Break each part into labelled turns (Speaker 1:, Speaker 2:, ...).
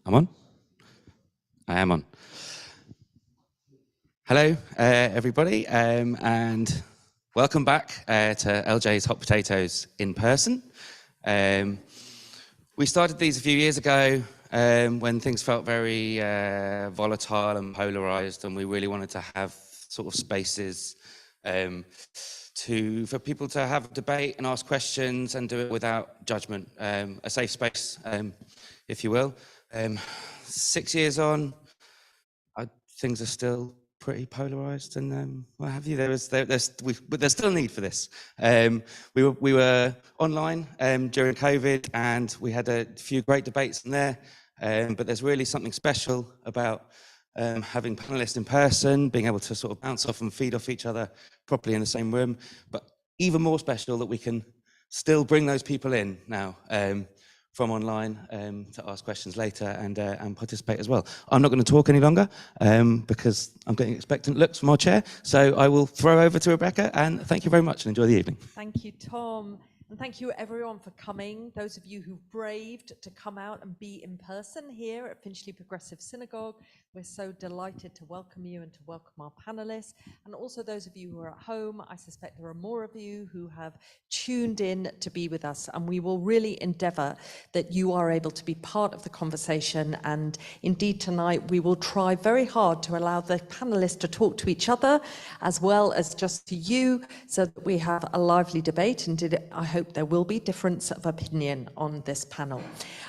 Speaker 1: I'm on? I am on. Hello, everybody, and welcome back to LJ's Hot Potatoes in person. We started these a few years ago when things felt very volatile and polarized, and we really wanted to have sort of spaces for people to have a debate and ask questions and do it without judgment, a safe space, if you will. 6 years on, things are still pretty polarized and what have you. There's still a need for this. We were online during COVID, and we had a few great debates in there, but there's really something special about having panelists in person, being able to sort of bounce off and feed off each other properly in the same room, but even more special that we can still bring those people in now from online to ask questions later and participate as well. I'm not going to talk any longer because I'm getting expectant looks from our chair, so I will throw over to Rebecca, and thank you very much and enjoy the evening.
Speaker 2: Thank you, Tom. And thank you everyone for coming. Those of you who braved to come out and be in person here at Finchley Progressive Synagogue, we're so delighted to welcome you and to welcome our panelists. And also those of you who are at home, I suspect there are more of you who have tuned in to be with us. And we will really endeavor that you are able to be part of the conversation. And indeed tonight, we will try very hard to allow the panelists to talk to each other as well as just to you, so that we have a lively debate. And I hope there will be difference of opinion on this panel.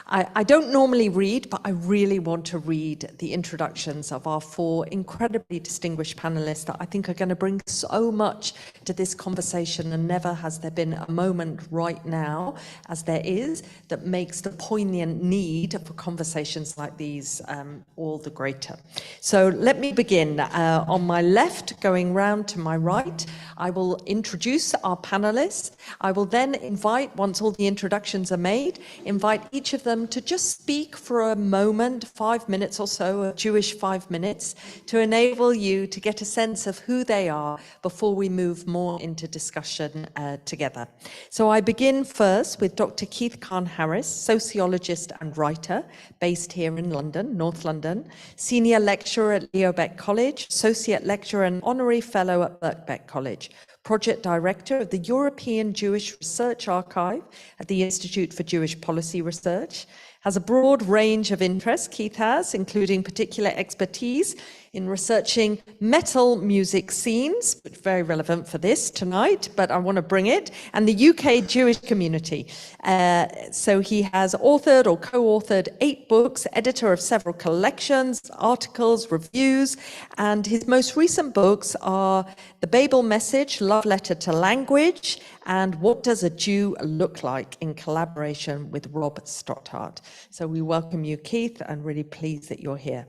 Speaker 2: I don't normally read, but I really want to read the introductions of our four incredibly distinguished panelists that I think are going to bring so much to this conversation, and never has there been a moment right now, as there is, that makes the poignant need for conversations like these all the greater. So let me begin. On my left, going round to my right, I will introduce our panelists. I will then invite, once all the introductions are made, invite each of them to just speak for a moment, 5 minutes or so, a Jewish 5 minutes, to enable you to get a sense of who they are before we move more into discussion together. So I begin first with Dr. Keith Kahn-Harris, sociologist and writer, based here in London, North London, senior lecturer at Leo Baeck College, associate lecturer and honorary fellow at Birk College, project director of the European Jewish Research Archive at the Institute for Jewish Policy Research, has a broad range of interests, Keith has, including particular expertise in researching metal music scenes, which is very relevant for this tonight, but I want to bring it, and the UK Jewish community. So he has authored or co-authored 8 books, editor of several collections, articles, reviews, and his most recent books are The Babel Message, Love Letter to Language, and What Does a Jew Look Like, in collaboration with Rob Stothard. So we welcome you, Keith, and really pleased that you're here.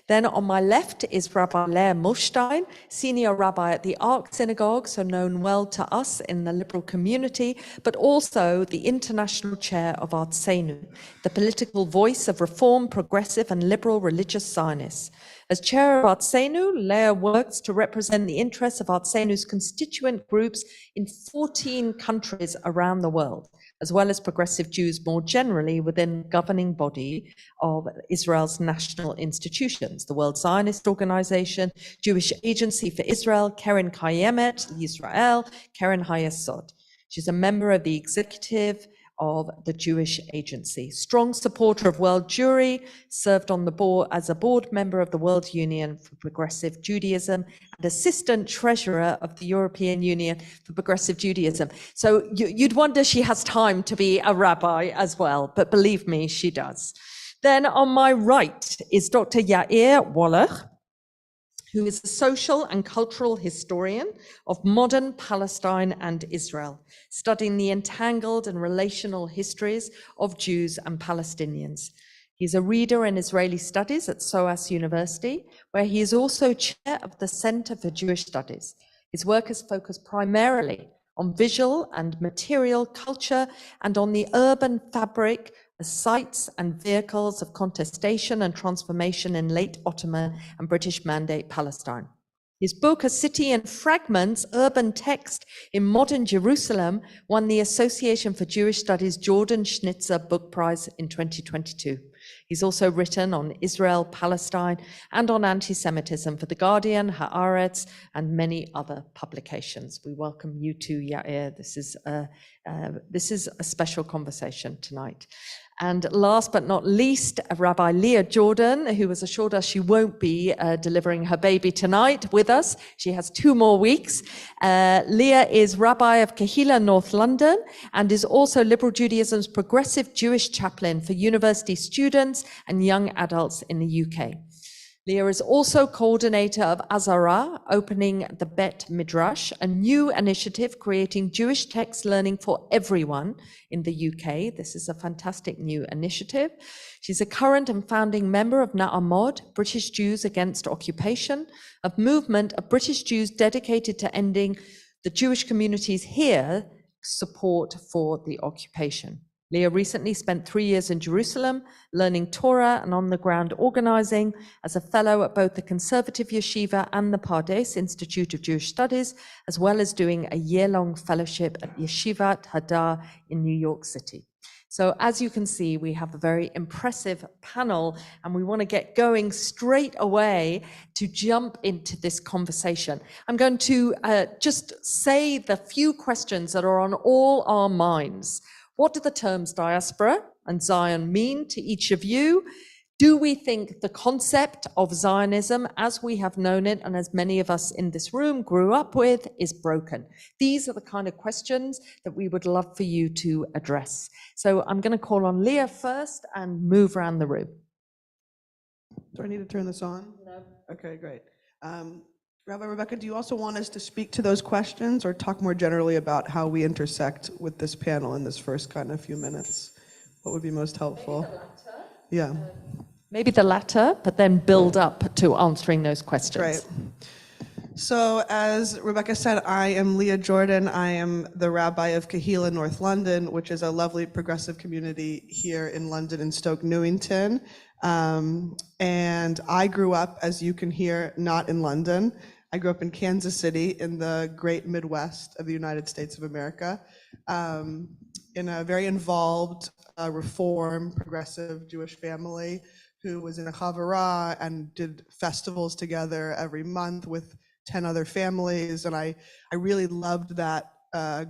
Speaker 2: Then on my left is Rabbi Lea Muehlstein, senior rabbi at the Ark Synagogue, so known well to us in the liberal community, but also the international chair of Artseinu, the political voice of reform, progressive and liberal religious Zionists. As chair of Artseinu, Lea works to represent the interests of Artseinu's constituent groups in 14 countries around the world, as well as progressive Jews more generally within the governing body of Israel's national institutions, the World Zionist Organization, Jewish Agency for Israel, Keren Kayemet Yisrael, Keren Hayesod. She's a member of the executive of the Jewish Agency, strong supporter of World Jewry, served on the board as a board member of the World Union for Progressive Judaism, and assistant treasurer of the European Union for Progressive Judaism. So you'd wonder she has time to be a rabbi as well, but believe me, she does. Then on my right is Dr. Yair Wallach, who is a social and cultural historian of modern Palestine and Israel, studying the entangled and relational histories of Jews and Palestinians. He's a reader in Israeli studies at SOAS University, where he is also chair of the Center for Jewish Studies. His work is focused primarily on visual and material culture and on the urban fabric, the sites and vehicles of contestation and transformation in late Ottoman and British Mandate Palestine. His book, A City in Fragments, Urban Text in Modern Jerusalem, won the Association for Jewish Studies Jordan Schnitzer Book Prize in 2022. He's also written on Israel, Palestine, and on anti-Semitism for The Guardian, Haaretz, and many other publications. We welcome you too, Yair. This is a special conversation tonight. And last but not least, Rabbi Leah Jordan, who has assured us she won't be delivering her baby tonight with us. She has 2 more weeks. Leah is Rabbi of Kehillah, North London, and is also Liberal Judaism's progressive Jewish chaplain for university students and young adults in the UK. Leah is also coordinator of Azara, opening the Bet Midrash, a new initiative creating Jewish text learning for everyone in the UK. This is a fantastic new initiative. She's a current and founding member of Na'amod, British Jews Against Occupation, a movement of British Jews dedicated to ending the Jewish communities here support for the occupation. Leah recently spent 3 years in Jerusalem, learning Torah and on-the-ground organizing as a fellow at both the Conservative Yeshiva and the Pardes Institute of Jewish Studies, as well as doing a year-long fellowship at Yeshivat Hadar in New York City. So as you can see, we have a very impressive panel, and we want to get going straight away to jump into this conversation. I'm going to just say the few questions that are on all our minds. What do the terms diaspora and Zion mean to each of you? Do we think the concept of Zionism, as we have known it, and as many of us in this room grew up with, is broken? These are the kind of questions that we would love for you to address. So I'm going to call on Leah first and move around the room.
Speaker 3: Do I need to turn this on?
Speaker 2: No.
Speaker 3: Okay, great. Rabbi Rebecca, do you also want us to speak to those questions or talk more generally about how we intersect with this panel in this first kind of few minutes? What would be most helpful?
Speaker 2: Maybe the latter.
Speaker 3: Yeah.
Speaker 2: Maybe the latter, but then build up to answering those questions.
Speaker 3: Right. So as Rebecca said, I am Leah Jordan. I am the rabbi of Kehillah, North London, which is a lovely progressive community here in London in Stoke Newington. And I grew up, as you can hear, not in London. I grew up in Kansas City in the great Midwest of the United States of America, in a very involved, reform, progressive Jewish family who was in a chavurah and did festivals together every month with 10 other families. And I really loved that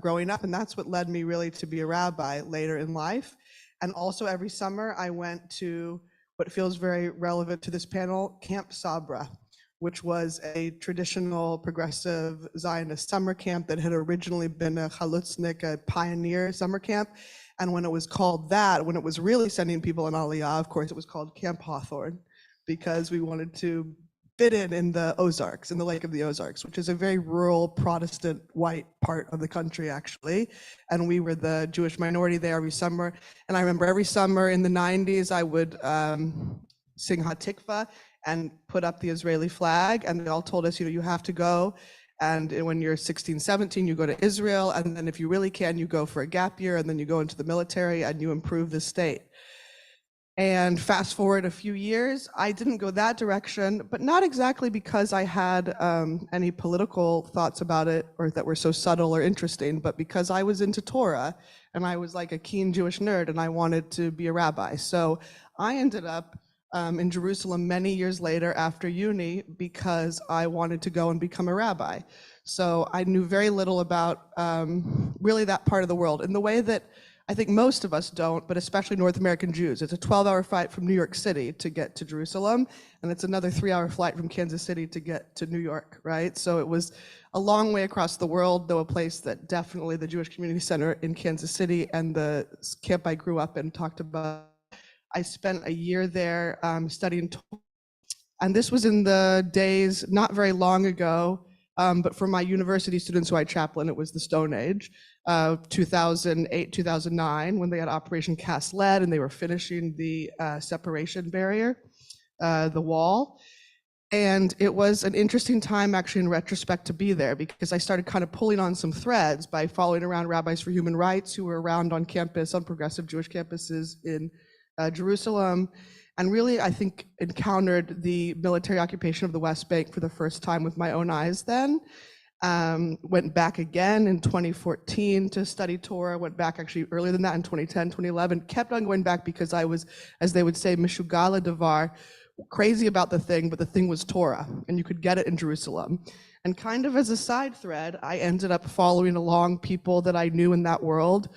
Speaker 3: growing up, and that's what led me really to be a rabbi later in life. And also every summer I went to what feels very relevant to this panel, Camp Sabra, which was a traditional progressive Zionist summer camp that had originally been a chalutznik, a pioneer summer camp. And when it was called that, when it was really sending people in Aliyah, of course, it was called Camp Hawthorne, because we wanted to fit in the Ozarks, in the Lake of the Ozarks, which is a very rural Protestant white part of the country, actually. And we were the Jewish minority there every summer. And I remember every summer in the 90s, I would sing Hatikva and put up the Israeli flag. And they all told us, you have to go. And when you're 16, 17, you go to Israel. And then if you really can, you go for a gap year. And then you go into the military and you improve the state. And fast forward a few years, I didn't go that direction, but not exactly because I had any political thoughts about it or that were so subtle or interesting, but because I was into Torah and I was like a keen Jewish nerd and I wanted to be a rabbi. So I ended up in Jerusalem many years later after uni because I wanted to go and become a rabbi. So I knew very little about really that part of the world in the way that I think most of us don't, but especially North American Jews. It's a 12-hour flight from New York City to get to Jerusalem, and it's another 3-hour flight from Kansas City to get to New York, right? So it was a long way across the world, though a place that definitely the Jewish Community Center in Kansas City and the camp I grew up in talked about. I spent a year there studying Torah, and this was in the days not very long ago, but for my university students who I chaplain, it was the Stone Age. 2008, 2009, when they had Operation Cast Lead and they were finishing the separation barrier, the wall. And it was an interesting time actually in retrospect to be there, because I started kind of pulling on some threads by following around rabbis for human rights who were around on campus, on progressive Jewish campuses in Jerusalem, and really, I think, encountered the military occupation of the West Bank for the first time with my own eyes then. Went back again in 2014 to study Torah, went back actually earlier than that in 2010, 2011, kept on going back because I was, as they would say, Meshugala Devar, crazy about the thing, but the thing was Torah, and you could get it in Jerusalem. And kind of as a side thread, I ended up following along people that I knew in that world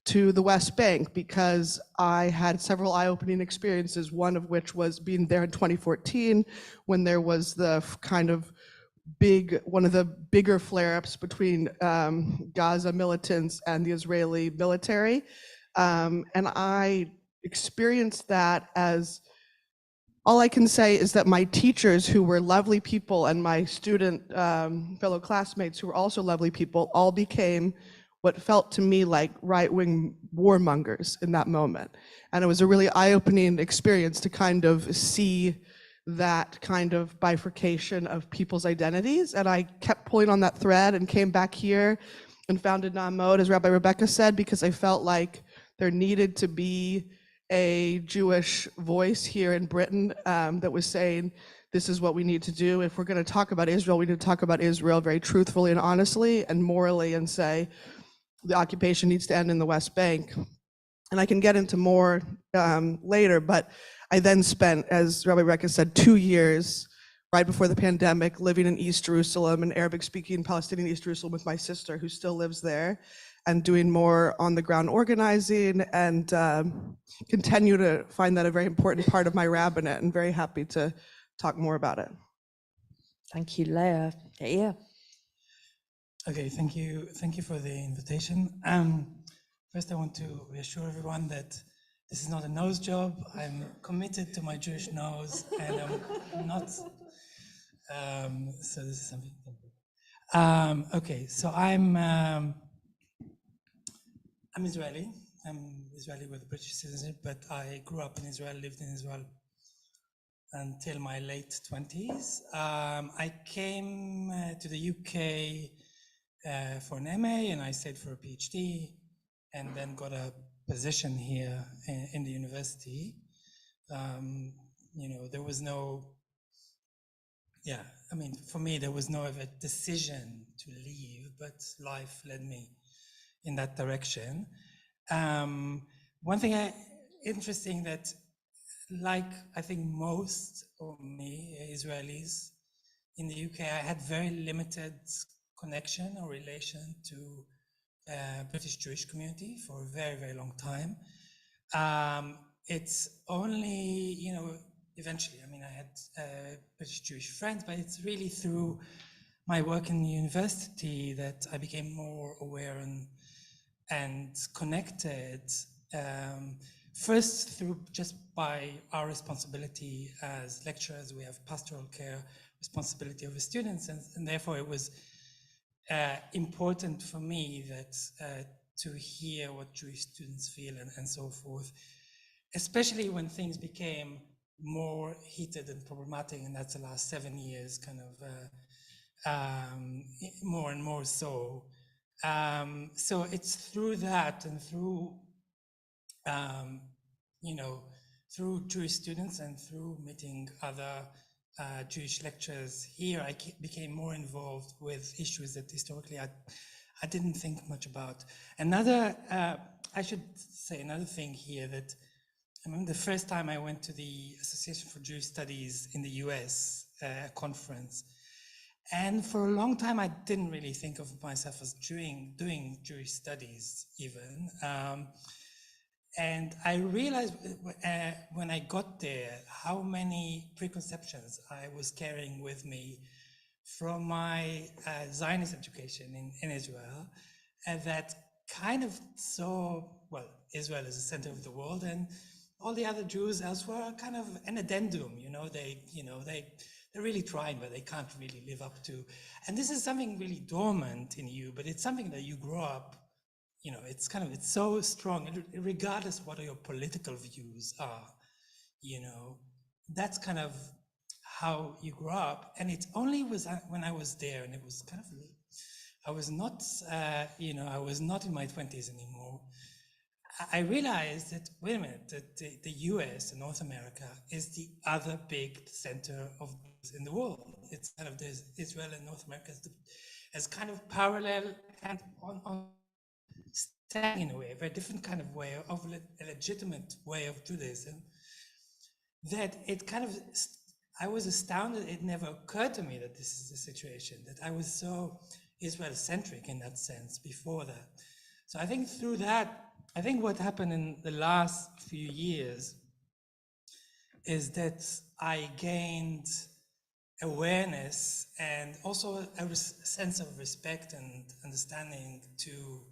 Speaker 3: to the West Bank because I had several eye-opening experiences, one of which was being there in 2014 when there was the kind of one of the bigger flare-ups between Gaza militants and the Israeli military. And I experienced that as, all I can say is that my teachers, who were lovely people, and my student fellow classmates, who were also lovely people, all became what felt to me like right-wing warmongers in that moment. And it was a really eye-opening experience to kind of see that kind of bifurcation of people's identities. And I kept pulling on that thread and came back here and founded Na'amod, as Rabbi Rebecca said, because I felt like there needed to be a Jewish voice here in Britain that was saying, this is what we need to do. If we're going to talk about Israel, we need to talk about Israel very truthfully and honestly and morally, and say the occupation needs to end in the West Bank. And I can get into more later, but I then spent, as Rabbi Rebecca said, 2 years right before the pandemic living in East Jerusalem, in Arabic-speaking Palestinian East Jerusalem, with my sister who still lives there, and doing more on-the-ground organizing, and continue to find that a very important part of my rabbinate, and very happy to talk more about it.
Speaker 2: Thank you, Leah. Yeah.
Speaker 4: Okay, thank you for the invitation. First, I want to reassure everyone that this is not a nose job. I'm committed to my Jewish nose, and I'm not. So this is something. Okay, so I'm Israeli. I'm Israeli with a British citizenship, but I grew up in Israel, lived in Israel until my late 20s. I came to the UK for an MA, and I stayed for a PhD, and then got a position here in the university. There was no, for me, there was no decision to leave, but life led me in that direction. One thing interesting that, like I think most of me Israelis in the UK, I had very limited connection or relation to British Jewish community for a very, very long time. It's only, eventually, I had British Jewish friends, but it's really through my work in the university that I became more aware and connected. First, through just by our responsibility as lecturers, we have pastoral care responsibility over students, and therefore it was important for me that to hear what Jewish students feel and so forth, especially when things became more heated and problematic, and that's the last 7 years, kind of more and more so. So it's through that and through, through Jewish students and through meeting other Jewish lecturers here, I became more involved with issues that historically I didn't think much about. I should say another thing here, that I remember the first time I went to the Association for Jewish Studies in the US conference, and for a long time I didn't really think of myself as doing Jewish studies even. And I realized when I got there how many preconceptions I was carrying with me from my Zionist education in Israel, that kind of saw, Israel as the center of the world, and all the other Jews elsewhere are kind of an addendum. They're really trying, but they can't really live up to. And this is something really dormant in you, but it's something that you grow up. It's so strong, regardless of what your political views are, that's kind of how you grow up. And it only was when I was there, and it was kind of, I was not in my 20s anymore. I realized that, wait a minute, that the US and North America is the other big center of in the world. It's kind of, there's Israel and North America is as kind of parallel and on standing in a way, a very different kind of way of a legitimate way of Judaism, that it kind of, I was astounded, it never occurred to me that this is the situation, that I was so Israel-centric in that sense before that. So I think through that, I think what happened in the last few years is that I gained awareness and also a sense of respect and understanding to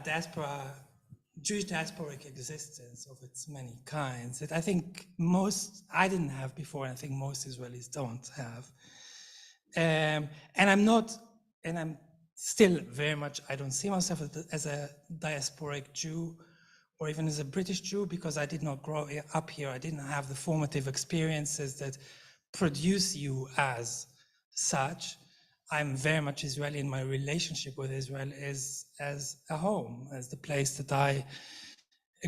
Speaker 4: diaspora, Jewish diasporic existence of its many kinds that I think I didn't have before, and I think most Israelis don't have. And I'm still very much, I don't see myself as a diasporic Jew or even as a British Jew, because I did not grow up here. I didn't have the formative experiences that produce you as such. I'm very much Israeli, and my relationship with Israel is as a home, as the place that I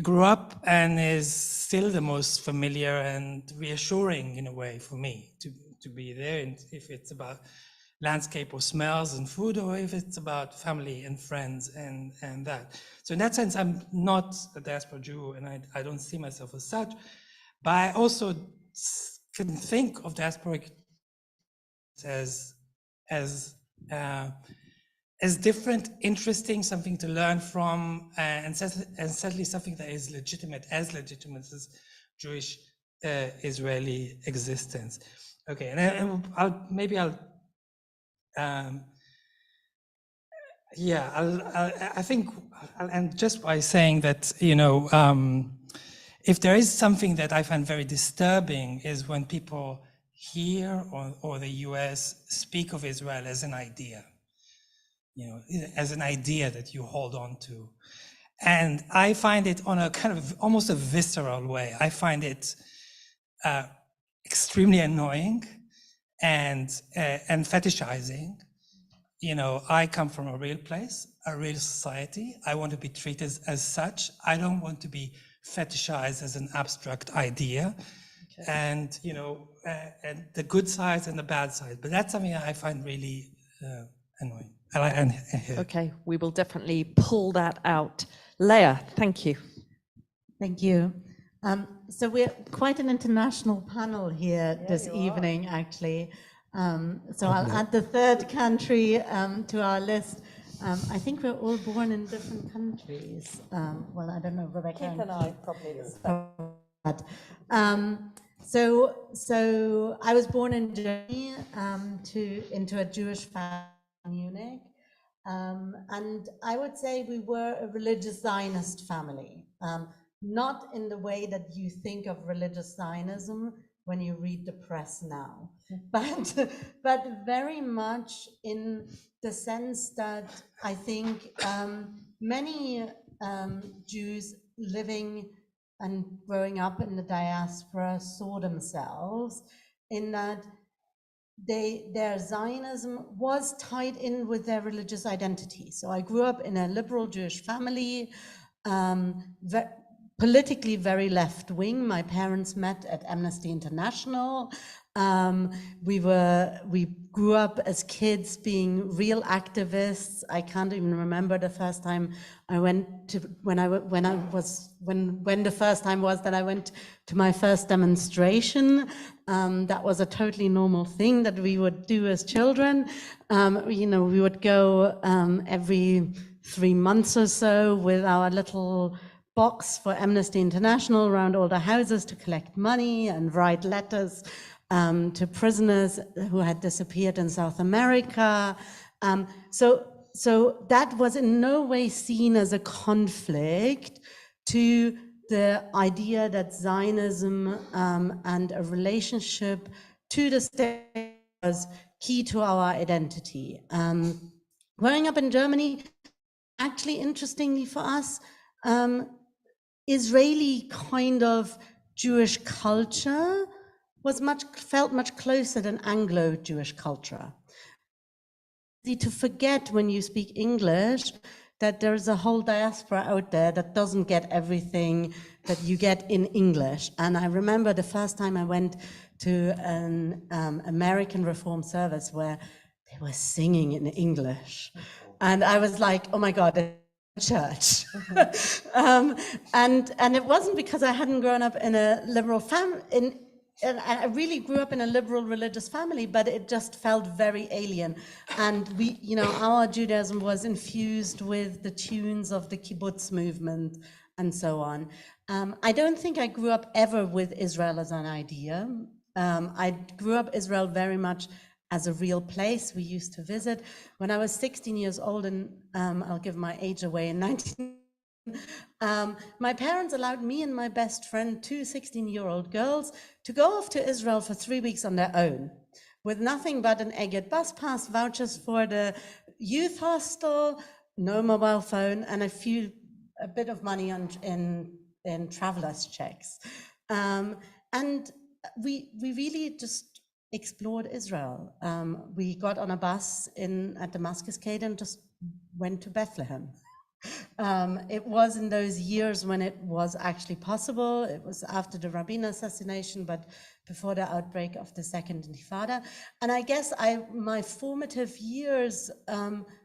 Speaker 4: grew up, and is still the most familiar and reassuring in a way for me to be there. And if it's about landscape or smells and food, or if it's about family and friends and that. So in that sense, I'm not a diaspora Jew, and I don't see myself as such, but I also can think of diasporic as different, interesting, something to learn from, and certainly something that is legitimate as Jewish Israeli existence. Okay, and I think I'll end just by saying that, if there is something that I find very disturbing is when people here or the US speak of Israel as an idea, as an idea that you hold on to. And I find it on a kind of almost a visceral way. I find it extremely annoying and fetishizing. I come from a real place, a real society. I want to be treated as such. I don't want to be fetishized as an abstract idea. Okay. And, and the good sides and the bad sides. But that's something I find really annoying.
Speaker 2: Okay, we will definitely pull that out. Leah, thank you.
Speaker 5: Thank you. So we're quite an international panel here this evening, actually. So I'll add the third country to our list. I think we're all born in different countries. Well, I don't know, Rebecca.
Speaker 2: Keith and I probably.
Speaker 5: So I was born in Germany into a Jewish family in Munich. And I would say we were a religious Zionist family, not in the way that you think of religious Zionism when you read the press now, but very much in the sense that I think many Jews living and growing up in the diaspora saw themselves in that their Zionism was tied in with their religious identity. So I grew up in a liberal Jewish family, politically very left-wing. My parents met at Amnesty International. We grew up as kids being real activists. I can't even remember the first time I went to when the first time was that I went to my first demonstration. That was a totally normal thing that we would do as children. We would go every 3 months or so with our little box for Amnesty International around all the houses to collect money and write letters to prisoners who had disappeared in South America. So that was in no way seen as a conflict to the idea that Zionism and a relationship to the state was key to our identity. Growing up in Germany, actually, interestingly for us, Israeli kind of Jewish culture felt much closer than Anglo-Jewish culture. Easy to forget when you speak English that there is a whole diaspora out there that doesn't get everything that you get in English. And I remember the first time I went to an American Reform service where they were singing in English. And I was like, oh my God, a church. And it wasn't because I hadn't grown up in a liberal family, and I really grew up in a liberal religious family, but it just felt very alien. And we, you know, our Judaism was infused with the tunes of the kibbutz movement and so on. I don't think I grew up ever with Israel as an idea. I grew up Israel very much as a real place we used to visit. When I was 16 years old, and I'll give my age away, in 19, my parents allowed me and my best friend, two 16-year-old girls, to go off to Israel for 3 weeks on their own, with nothing but an Egged bus pass, vouchers for the youth hostel, no mobile phone, and a bit of money in travelers' checks. And we really just explored Israel. We got on a bus at Damascus Gate and just went to Bethlehem. It was in those years when it was actually possible. It was after the Rabin assassination, but before the outbreak of the Second Intifada. And I guess my formative years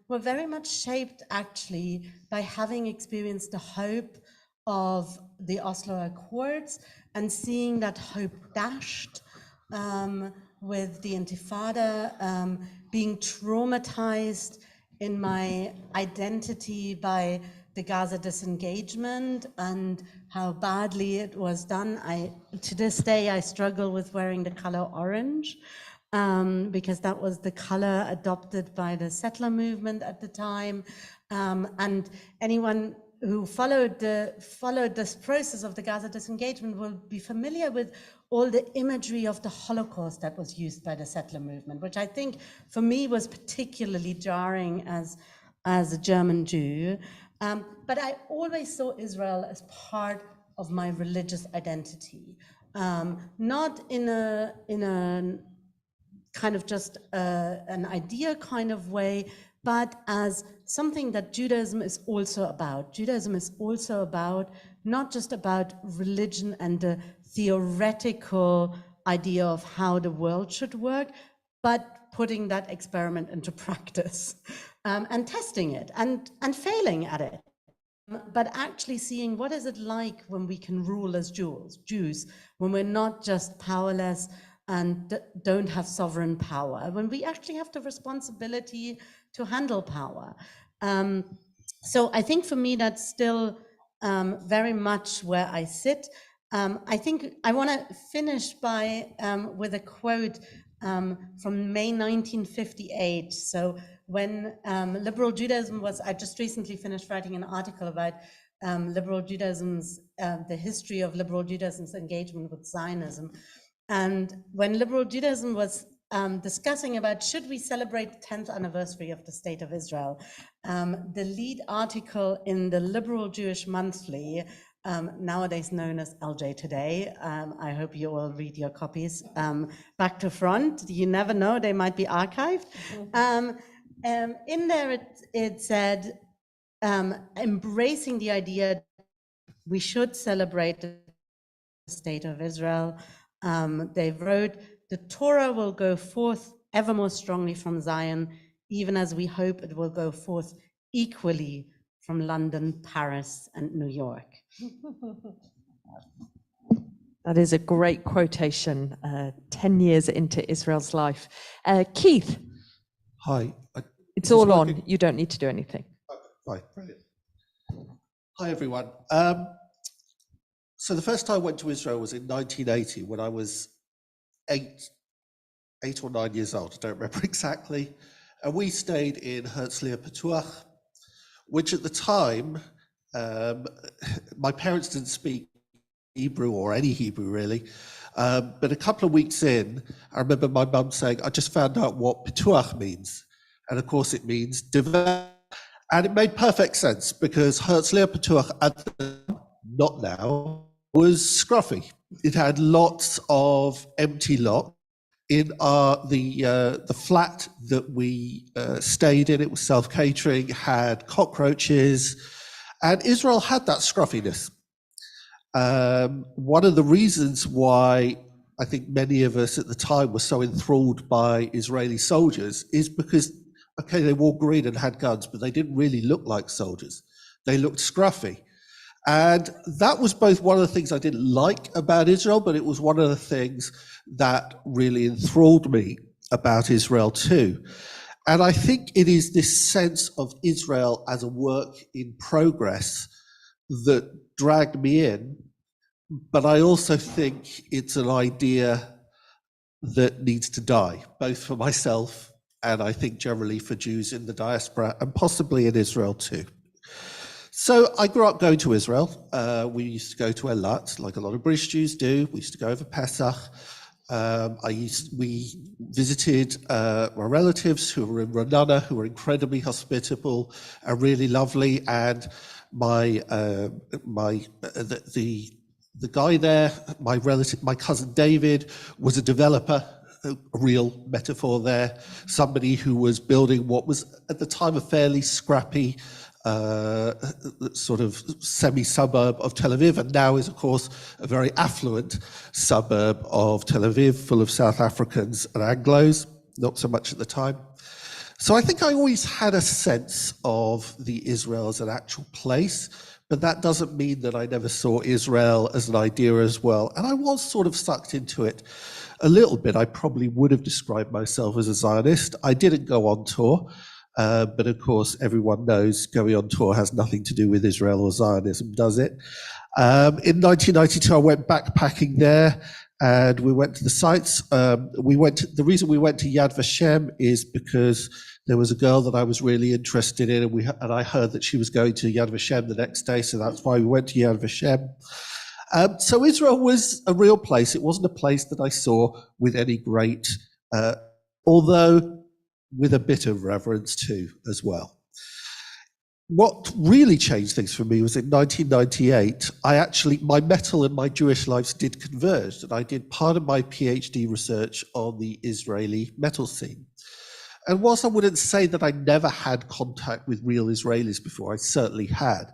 Speaker 5: were very much shaped actually by having experienced the hope of the Oslo Accords and seeing that hope dashed with the Intifada, being traumatized in my identity by the Gaza disengagement and how badly it was done. To this day, I struggle with wearing the color orange because that was the color adopted by the settler movement at the time. And anyone who followed this process of the Gaza disengagement will be familiar with all the imagery of the Holocaust that was used by the settler movement, which I think for me was particularly jarring as a German Jew. But I always saw Israel as part of my religious identity, not in a kind of just an idea kind of way, but as something that Judaism is also about. Judaism is also about, not just about religion and the theoretical idea of how the world should work, but putting that experiment into practice and testing it and failing at it. But actually seeing what is it like when we can rule as Jews, when we're not just powerless and don't have sovereign power, when we actually have the responsibility to handle power. So I think for me, that's still very much where I sit. I think I want to finish with a quote from May 1958. So when liberal Judaism I just recently finished writing an article about liberal Judaism's, the history of liberal Judaism's engagement with Zionism. And when liberal Judaism was discussing about should we celebrate the 10th anniversary of the State of Israel, the lead article in the Liberal Jewish Monthly, nowadays known as LJ Today, I hope you all read your copies back to front. You never know, they might be archived. In there it said, embracing the idea we should celebrate the State of Israel. They wrote, the Torah will go forth ever more strongly from Zion, even as we hope it will go forth equally from London, Paris, and New York.
Speaker 6: That is a great quotation, 10 years into Israel's life. Keith.
Speaker 7: Hi.
Speaker 6: It's all on. You don't need to do anything.
Speaker 7: Right, brilliant. Hi, everyone. So the first time I went to Israel was in 1980 when I was eight or 9 years old. I don't remember exactly. And we stayed in Herzliya Patuach, which at the time, my parents didn't speak Hebrew or any Hebrew really. But a couple of weeks in, I remember my mum saying, I just found out what Patuach means. And of course it means develop. And it made perfect sense because Herzliya Patuach at the time, not now, was scruffy. It had lots of empty lots. In the flat that we stayed in, it was self-catering, had cockroaches, and Israel had that scruffiness. One of the reasons why I think many of us at the time were so enthralled by Israeli soldiers is because, okay, they wore green and had guns, but they didn't really look like soldiers. They looked scruffy. And that was both one of the things I didn't like about Israel, but it was one of the things that really enthralled me about Israel too. And I think it is this sense of Israel as a work in progress that dragged me in. But I also think it's an idea that needs to die, both for myself and I think generally for Jews in the diaspora and possibly in Israel too. So I grew up going to Israel. We used to go to Eilat, like a lot of British Jews do. We used to go over Pesach. We visited my relatives who were in Ra'anana, who were incredibly hospitable and really lovely. And the guy there, my relative, my cousin David, was a developer, a real metaphor there, somebody who was building what was at the time a fairly scrappy sort of semi-suburb of Tel Aviv, and now is, of course, a very affluent suburb of Tel Aviv, full of South Africans and Anglos, not so much at the time. So I think I always had a sense of the Israel as an actual place, but that doesn't mean that I never saw Israel as an idea as well. And I was sort of sucked into it a little bit. I probably would have described myself as a Zionist. I didn't go on tour. But of course, everyone knows going on tour has nothing to do with Israel or Zionism, does it? In 1992, I went backpacking there, and we went to the sites. The reason we went to Yad Vashem is because there was a girl that I was really interested in, and I heard that she was going to Yad Vashem the next day, so that's why we went to Yad Vashem. So Israel was a real place. It wasn't a place that I saw with any great, although with a bit of reverence too, as well. What really changed things for me was in 1998, my metal and my Jewish lives did converge, and I did part of my PhD research on the Israeli metal scene. And whilst I wouldn't say that I never had contact with real Israelis before, I certainly had.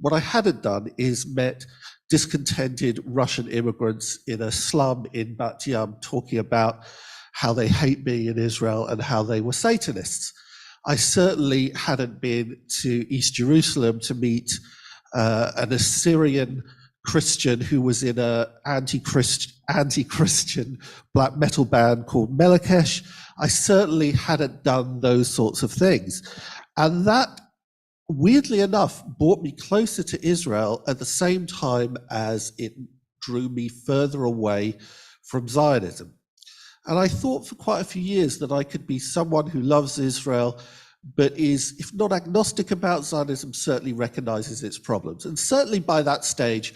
Speaker 7: What I hadn't done is met discontented Russian immigrants in a slum in Bat Yam talking about how they hate being in Israel and how they were Satanists. I certainly hadn't been to East Jerusalem to meet an Assyrian Christian who was in an anti-Christian black metal band called Melakesh. I certainly hadn't done those sorts of things. And that, weirdly enough, brought me closer to Israel at the same time as it drew me further away from Zionism. And I thought for quite a few years that I could be someone who loves Israel, but is, if not agnostic about Zionism, certainly recognizes its problems. And certainly by that stage,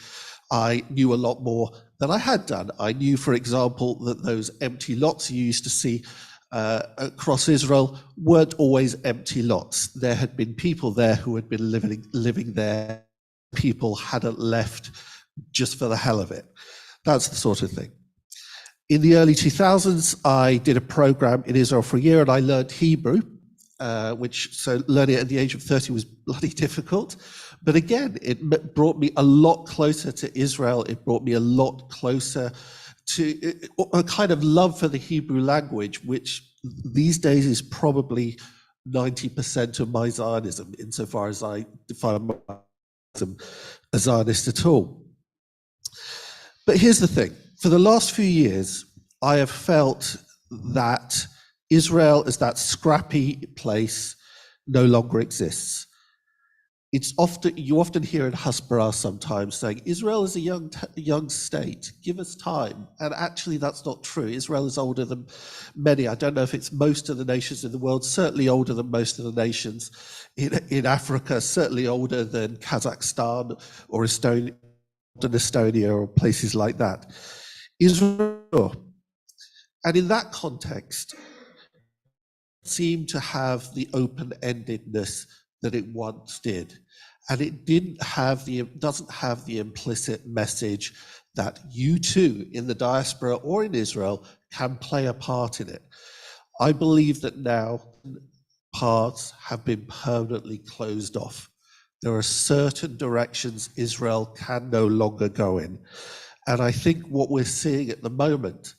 Speaker 7: I knew a lot more than I had done. I knew, for example, that those empty lots you used to see across Israel weren't always empty lots. There had been people there who had been living there. People hadn't left just for the hell of it. That's the sort of thing. In the early 2000s, I did a program in Israel for a year, and I learned Hebrew, so learning it at the age of 30 was bloody difficult. But again, it brought me a lot closer to Israel. It brought me a lot closer to a kind of love for the Hebrew language, which these days is probably 90% of my Zionism, insofar as I define myself as a Zionist at all. But here's the thing. For the last few years, I have felt that Israel as that scrappy place no longer exists. You often hear in Hasbara sometimes saying, Israel is a young state, give us time. And actually that's not true. Israel is older than many. I don't know if it's most of the nations in the world, certainly older than most of the nations in Africa, certainly older than Kazakhstan or Estonia or places like that. Israel, and in that context, seemed to have the open-endedness that it once did, and it doesn't have the implicit message that you too, in the diaspora or in Israel, can play a part in it. I believe that now parts have been permanently closed off. There are certain directions Israel can no longer go in. And I think what we're seeing at the moment,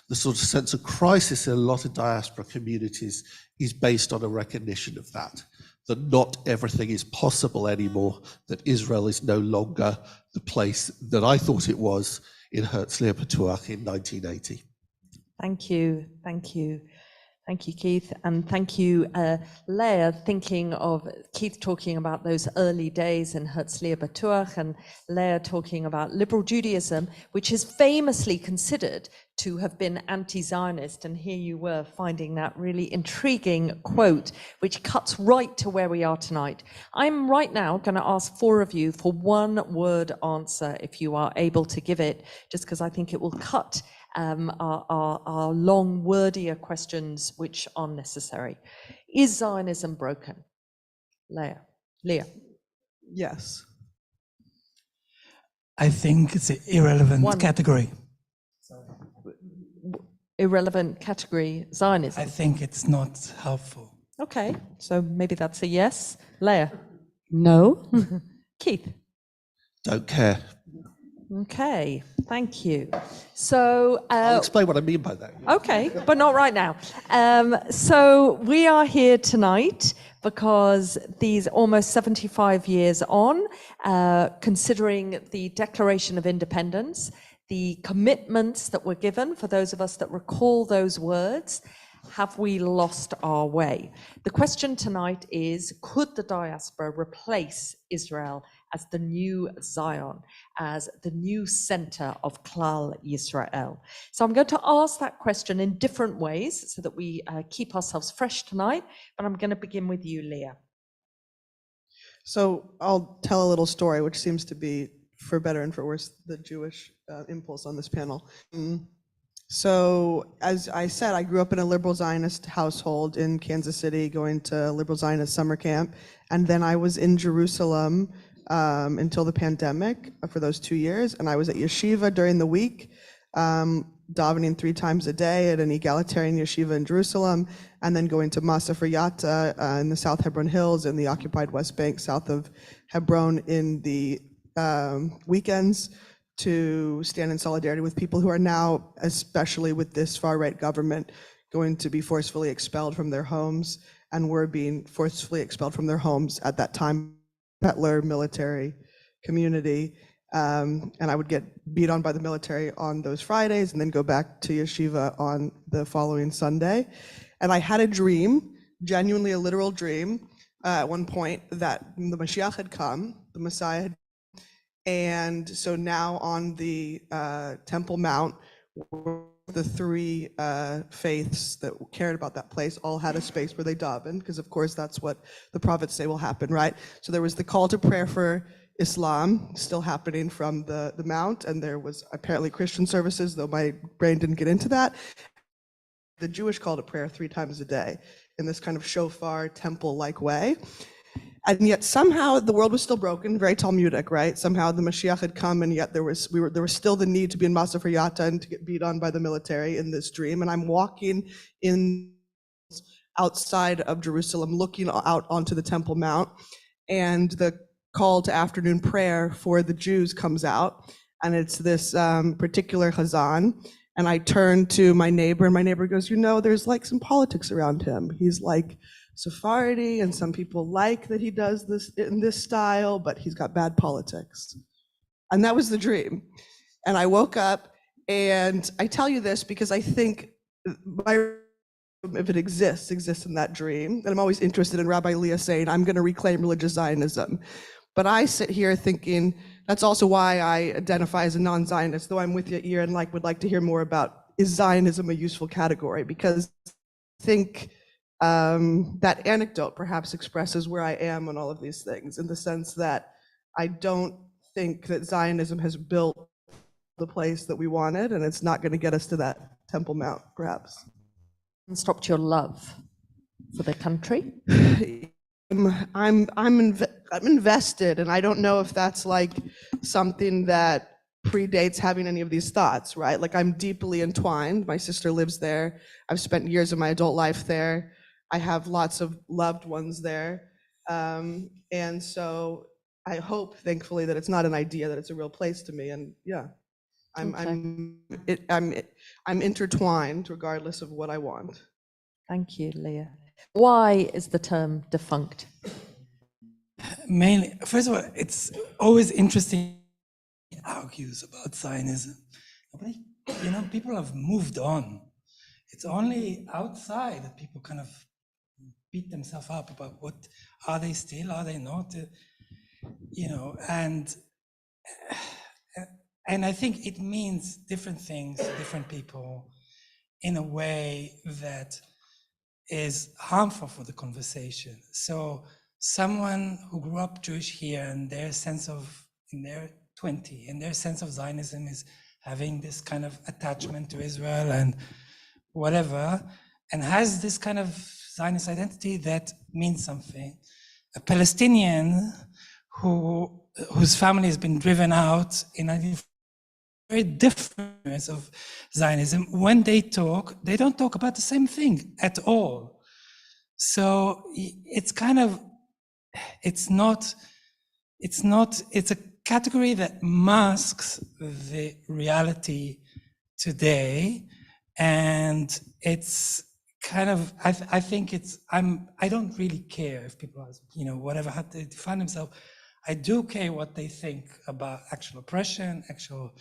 Speaker 7: the sort of sense of crisis in a lot of diaspora communities, is based on a recognition of that not everything is possible anymore, that Israel is no longer the place that I thought it was in Herzliya Patuach in 1980.
Speaker 6: Thank you, thank you. Thank you, Keith, and thank you, Leah, thinking of Keith talking about those early days in Herzliya Batuach, and Leah talking about liberal Judaism, which is famously considered to have been anti-Zionist, and here you were finding that really intriguing quote, which cuts right to where we are tonight. I'm right now going to ask four of you for one-word answer, if you are able to give it, just because I think it will cut our long, wordier questions which are necessary. Is Zionism broken? Leah.
Speaker 3: Yes.
Speaker 4: I think it's an irrelevant category.
Speaker 6: Irrelevant category, Zionism.
Speaker 4: I think it's not helpful.
Speaker 6: Okay, so maybe that's a yes. Leah? No. Keith?
Speaker 7: Don't care.
Speaker 6: Okay, thank you. So
Speaker 7: I'll explain what I mean by that.
Speaker 6: okay, but not right now. So we are here tonight because these almost 75 years on, considering the Declaration of Independence, the commitments that were given, for those of us that recall those words, have we lost our way? The question tonight is, could the diaspora replace Israel as the new Zion, as the new center of Klal Yisrael? So I'm going to ask that question in different ways so that we keep ourselves fresh tonight, but I'm going to begin with you, Leah.
Speaker 3: So I'll tell a little story, which seems to be, for better and for worse, the Jewish impulse on this panel. So as I said, I grew up in a liberal Zionist household in Kansas City, going to liberal Zionist summer camp. And then I was in Jerusalem until the pandemic for those 2 years. And I was at yeshiva during the week, davening 3 times a day at an egalitarian yeshiva in Jerusalem, and then going to Masa for Yatta in the South Hebron Hills in the occupied West Bank, south of Hebron, in the weekends, to stand in solidarity with people who are now, especially with this far-right government, going to be forcefully expelled from their homes, and were being forcefully expelled from their homes at that time, settler military community. And I would get beat on by the military on those Fridays and then go back to yeshiva on the following Sunday. And I had a dream, genuinely a literal dream, at one point, that the Mashiach had come, the Messiah had. And so now on the Temple Mount, the 3 faiths that cared about that place all had a space where they daven, because of course that's what the prophets say will happen, right? So there was the call to prayer for Islam still happening from the Mount, and there was apparently Christian services, though my brain didn't get into that. The Jewish call to prayer 3 times a day in this kind of shofar temple-like way. And yet somehow the world was still broken, very Talmudic, right? Somehow the Mashiach had come, and yet there was still the need to be in Masa for Yatta and to get beat on by the military in this dream. And I'm walking in outside of Jerusalem, looking out onto the Temple Mount, and the call to afternoon prayer for the Jews comes out, and it's this particular chazan. And I turn to my neighbor, and my neighbor goes, there's like some politics around him. He's like Sephardi, and some people like that he does this in this style, but he's got bad politics. And that was the dream. And I woke up, and I tell you this because I think if it exists in that dream. And I'm always interested in Rabbi Leah saying, I'm going to reclaim religious Zionism. But I sit here thinking, that's also why I identify as a non-Zionist, though I'm with you, Yair, and would like to hear more about, is Zionism a useful category? Because I think that anecdote perhaps expresses where I am on all of these things, in the sense that I don't think that Zionism has built the place that we wanted, and it's not going to get us to that Temple Mount, perhaps.
Speaker 6: And stopped your love for the country?
Speaker 3: I'm invested, and I don't know if that's like something that predates having any of these thoughts, right? Like, I'm deeply entwined. My sister lives there. I've spent years of my adult life there. I have lots of loved ones there. And so I hope, thankfully, that it's not an idea, that it's a real place to me. And yeah, I'm intertwined regardless of what I want.
Speaker 6: Thank you, Leah. Why is the term defunct?
Speaker 4: Mainly, first of all, it's always interesting argues about Zionism. Nobody, people have moved on. It's only outside that people kind of beat themselves up about what are they still, are they not, and I think it means different things to different people in a way that is harmful for the conversation. So someone who grew up Jewish here and in their 20, and their sense of Zionism is having this kind of attachment to Israel and whatever, and has this kind of Zionist identity that means something. A Palestinian whose family has been driven out in a very different ways of Zionism, when they don't talk about the same thing at all. So it's a category that masks the reality today, and it's kind of, I think I don't really care if people, whatever, how they define themselves. I do care what they think about actual oppression, actual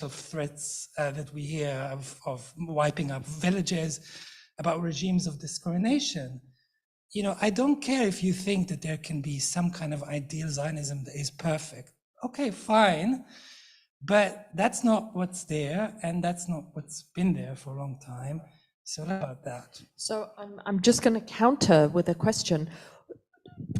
Speaker 4: threats that we hear of wiping up villages, about regimes of discrimination. I don't care if you think that there can be some kind of ideal Zionism that is perfect. Okay, fine. But that's not what's there, and that's not what's been there for a long time. So about that.
Speaker 6: So I'm just going to counter with a question.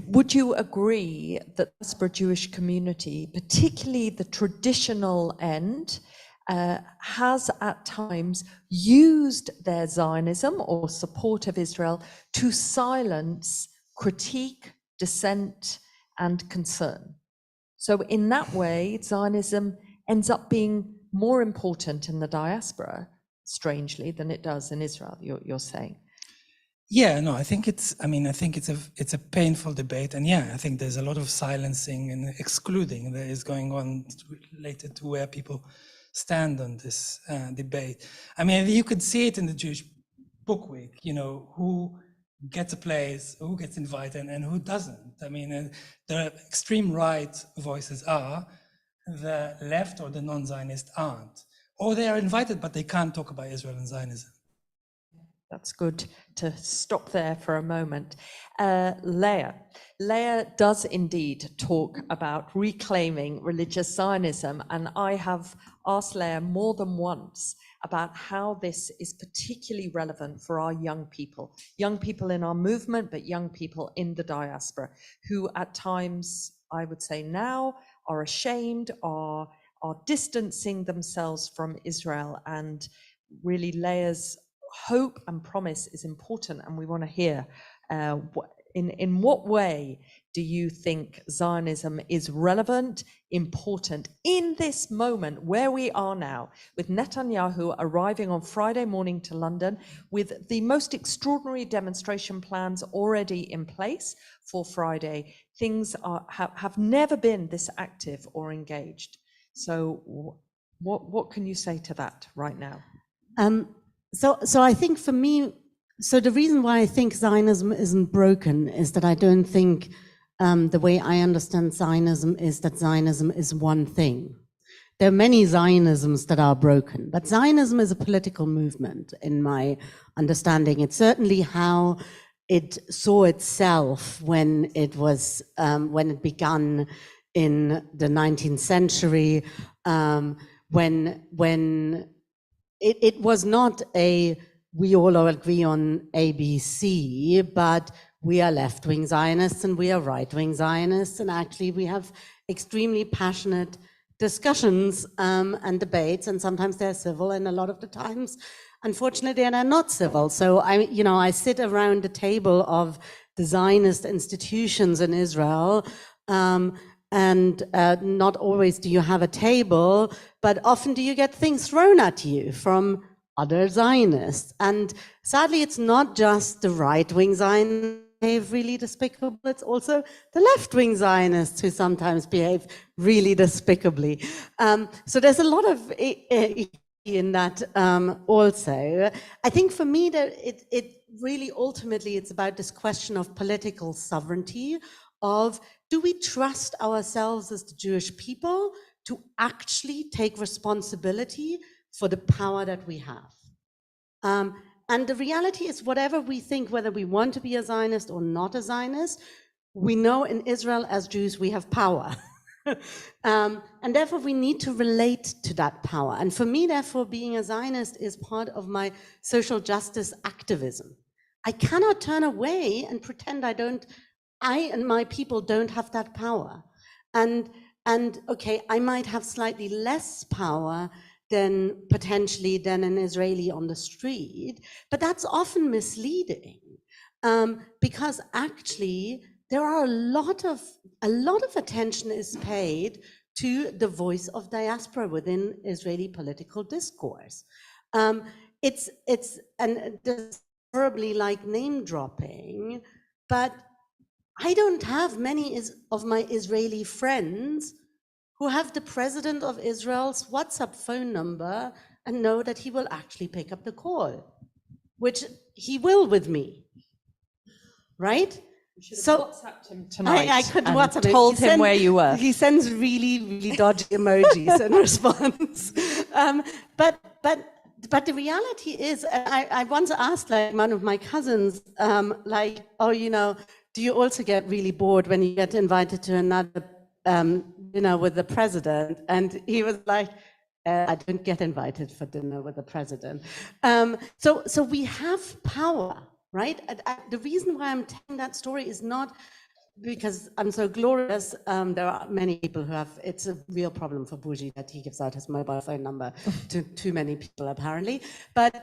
Speaker 6: Would you agree that the diaspora Jewish community, particularly the traditional end, has at times used their Zionism or support of Israel to silence critique, dissent, and concern? So in that way, Zionism ends up being more important in the diaspora, strangely, than it does in Israel, you're saying.
Speaker 4: Yeah, no, I think it's a painful debate, and yeah, I think there's a lot of silencing and excluding that is going on related to where people stand on this debate. I mean, you could see it in the Jewish Book Week, who gets a place, who gets invited, and who doesn't. I mean, the extreme right voices are, the left or the non-Zionist aren't. Or they are invited, but they can't talk about Israel and Zionism.
Speaker 6: That's good to stop there for a moment. Leah does indeed talk about reclaiming religious Zionism, and I have asked Leah more than once about how this is particularly relevant for our young people in our movement, but young people in the diaspora, who at times, I would say now, are ashamed, are distancing themselves from Israel, and really Leah's hope and promise is important, and we want to hear in what way do you think Zionism is relevant, important in this moment where we are now, with Netanyahu arriving on Friday morning to London with the most extraordinary demonstration plans already in place for Friday. Things have never been this active or engaged. So what can you say to that right now?
Speaker 5: So I think for me, so the reason why I think Zionism isn't broken is that I don't think the way I understand Zionism is that Zionism is one thing. There are many Zionisms that are broken, but Zionism is a political movement in my understanding. It's certainly how it saw itself when it was when it began in the 19th century, when it was not we all agree on ABC, but we are left-wing Zionists and we are right-wing Zionists, and actually we have extremely passionate discussions and debates, and sometimes they're civil, and a lot of the times, unfortunately, they're not civil. So I sit around the table of the Zionist institutions in Israel, and not always do you have a table, but often do you get things thrown at you from other Zionists. And sadly, it's not just the right-wing Zionists behave really despicable, it's also the left-wing Zionists who sometimes behave really despicably. So there's a lot of in that also. I think for me that it really ultimately it's about this question of political sovereignty, of do we trust ourselves as the Jewish people to actually take responsibility for the power that we have? And the reality is, whatever we think, whether we want to be a Zionist or not a Zionist, we know in Israel as Jews we have power. And therefore we need to relate to that power. And for me, therefore, being a Zionist is part of my social justice activism. I cannot turn away and pretend I and my people don't have that power. And okay, I might have slightly less power than potentially than an Israeli on the street, but that's often misleading, because actually there are a lot of attention is paid to the voice of diaspora within Israeli political discourse. It's and there's horribly like name dropping, but I don't have many of my Israeli friends who have the president of Israel's WhatsApp phone number and know that he will actually pick up the call, which he will with me, right?
Speaker 6: So WhatsApped him tonight.
Speaker 5: I could
Speaker 6: and
Speaker 5: WhatsApp him.
Speaker 6: told him where you were.
Speaker 5: He sends really, really dodgy emojis in response. But the reality is, I once asked like one of my cousins, like, oh, you know, do you also get really bored when you get invited to another, you know, with the president? And he was like, I don't get invited for dinner with the president. So we have power, right? The reason why I'm telling that story is not because I'm so glorious. There are many people who have, it's a real problem for Bougie that he gives out his mobile phone number to too many people apparently. But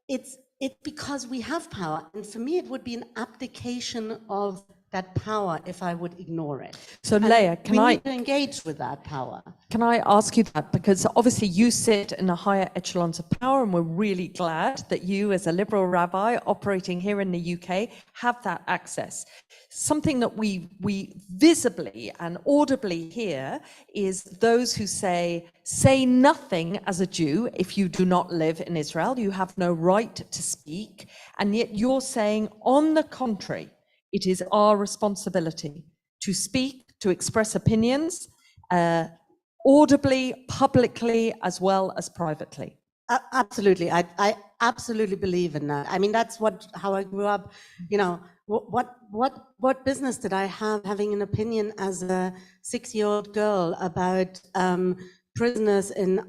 Speaker 5: it's because we have power. And for me, it would be an abdication of that power if I would ignore it.
Speaker 6: So Leah,
Speaker 5: we need to engage with that power.
Speaker 6: Can I ask you that? Because obviously you sit in the higher echelons of power, and we're really glad that you, as a liberal rabbi operating here in the UK, have that access. Something that we visibly and audibly hear is those who say nothing as a Jew if you do not live in Israel. You have no right to speak. And yet you're saying, on the contrary, it is our responsibility to speak, to express opinions, audibly, publicly, as well as privately.
Speaker 5: Absolutely, I absolutely believe in that. I mean, that's how I grew up. You know, what business did I have having an opinion as a 6-year-old girl about prisoners in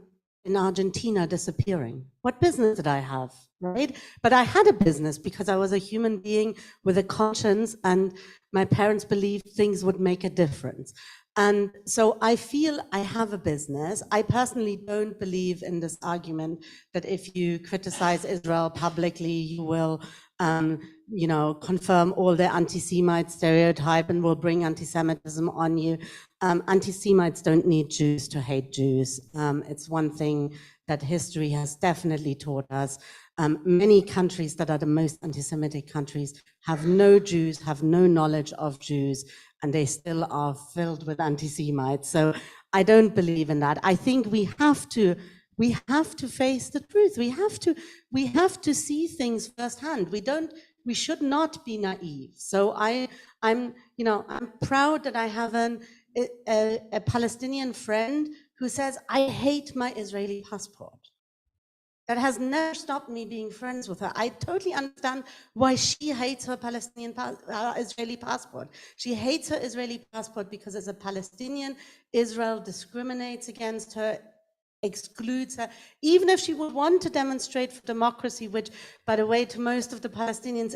Speaker 5: Argentina disappearing? What business did I have, right? But I had a business because I was a human being with a conscience, and my parents believed things would make a difference. And so I feel I have a business. I personally don't believe in this argument that if you criticize Israel publicly, you will, you know, confirm all the anti-Semite stereotype and will bring anti-Semitism on you. Anti-Semites don't need Jews to hate Jews. It's one thing that history has definitely taught us. Many countries that are the most anti-Semitic countries have no Jews, have no knowledge of Jews, and they still are filled with anti-Semites. So I don't believe in that. I think we have to face the truth. We have to see things firsthand. We should not be naive. So I'm proud that I have a Palestinian friend who says, I hate my Israeli passport. That has never stopped me being friends with her. I totally understand why she hates her Israeli passport. She hates her Israeli passport because as a Palestinian, Israel discriminates against her, excludes her. Even if she would want to demonstrate for democracy, which, by the way, to most of the Palestinians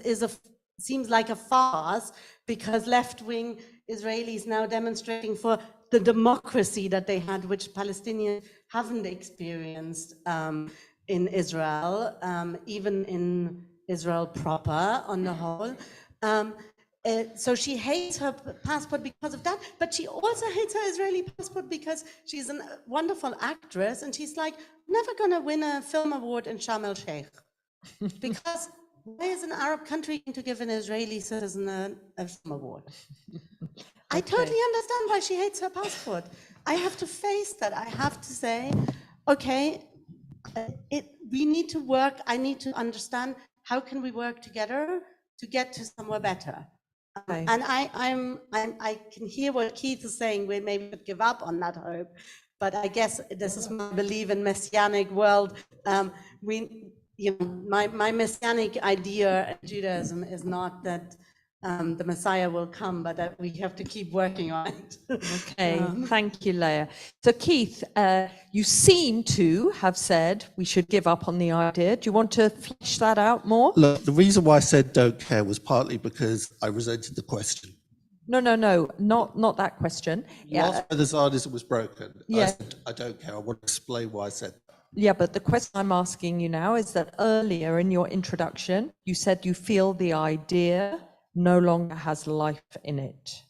Speaker 5: seems like a farce, because left-wing Israelis now demonstrating for the democracy that they had, which Palestinians haven't experienced in Israel, even in Israel proper on the whole. So she hates her passport because of that, but she also hates her Israeli passport because she's a wonderful actress, and she's like, never gonna win a film award in Sharm el Sheikh. Because why is an Arab country going to give an Israeli citizen a film award? I totally understand why she hates her passport. I have to face that. I have to say, okay, we need to work. I need to understand how can we work together to get to somewhere better.
Speaker 6: Okay.
Speaker 5: And I can hear what Keith is saying. We maybe should give up on that hope, but I guess this is my belief in messianic world. My messianic idea in Judaism is not that the Messiah will come, but that we have to keep working on it.
Speaker 6: Okay, thank you, Leah. So Keith, you seem to have said we should give up on the idea. Do you want to flesh that out more?
Speaker 7: Look, the reason why I said don't care was partly because I resented the question.
Speaker 6: No, not that question.
Speaker 7: You asked whether Zionism was broken.
Speaker 6: Yeah.
Speaker 7: I said, I don't care. I want to explain why I said that.
Speaker 6: Yeah, but the question I'm asking you now is that earlier in your introduction, you said you feel the idea no longer has life in it.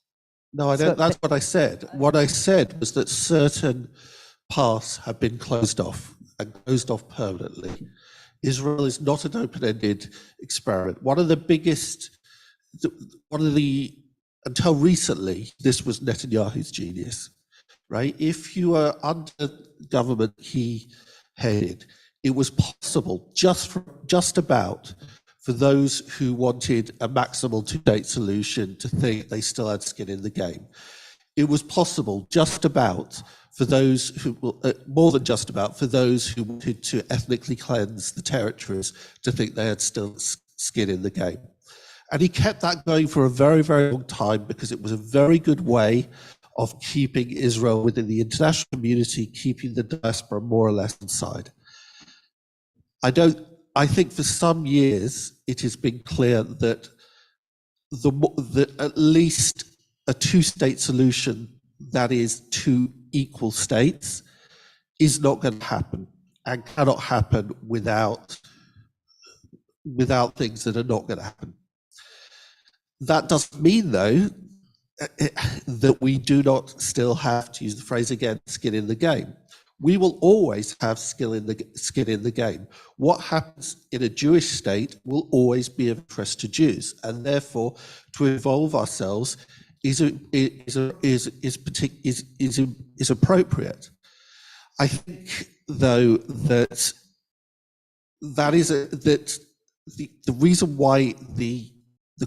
Speaker 7: No, I don't. That's what I said. What I said was that certain paths have been closed off and closed off permanently. Israel is not an open-ended experiment. Until recently, this was Netanyahu's genius, right? If you were under government he headed, it was possible just about for those who wanted a maximal two-state solution to think they still had skin in the game. It was possible just about for those who, more than just about, for those who wanted to ethnically cleanse the territories to think they had still skin in the game. And he kept that going for a very, very long time because it was a very good way of keeping Israel within the international community, keeping the diaspora more or less inside. I think for some years, it has been clear that at least a two-state solution that is two equal states is not going to happen and cannot happen without things that are not going to happen. That doesn't mean, though, that we do not still have, to use the phrase again, skin in the game. We will always have skin in the game. What happens in a Jewish state will always be of interest to Jews, and therefore, to involve ourselves is appropriate. I think, though, that the reason why the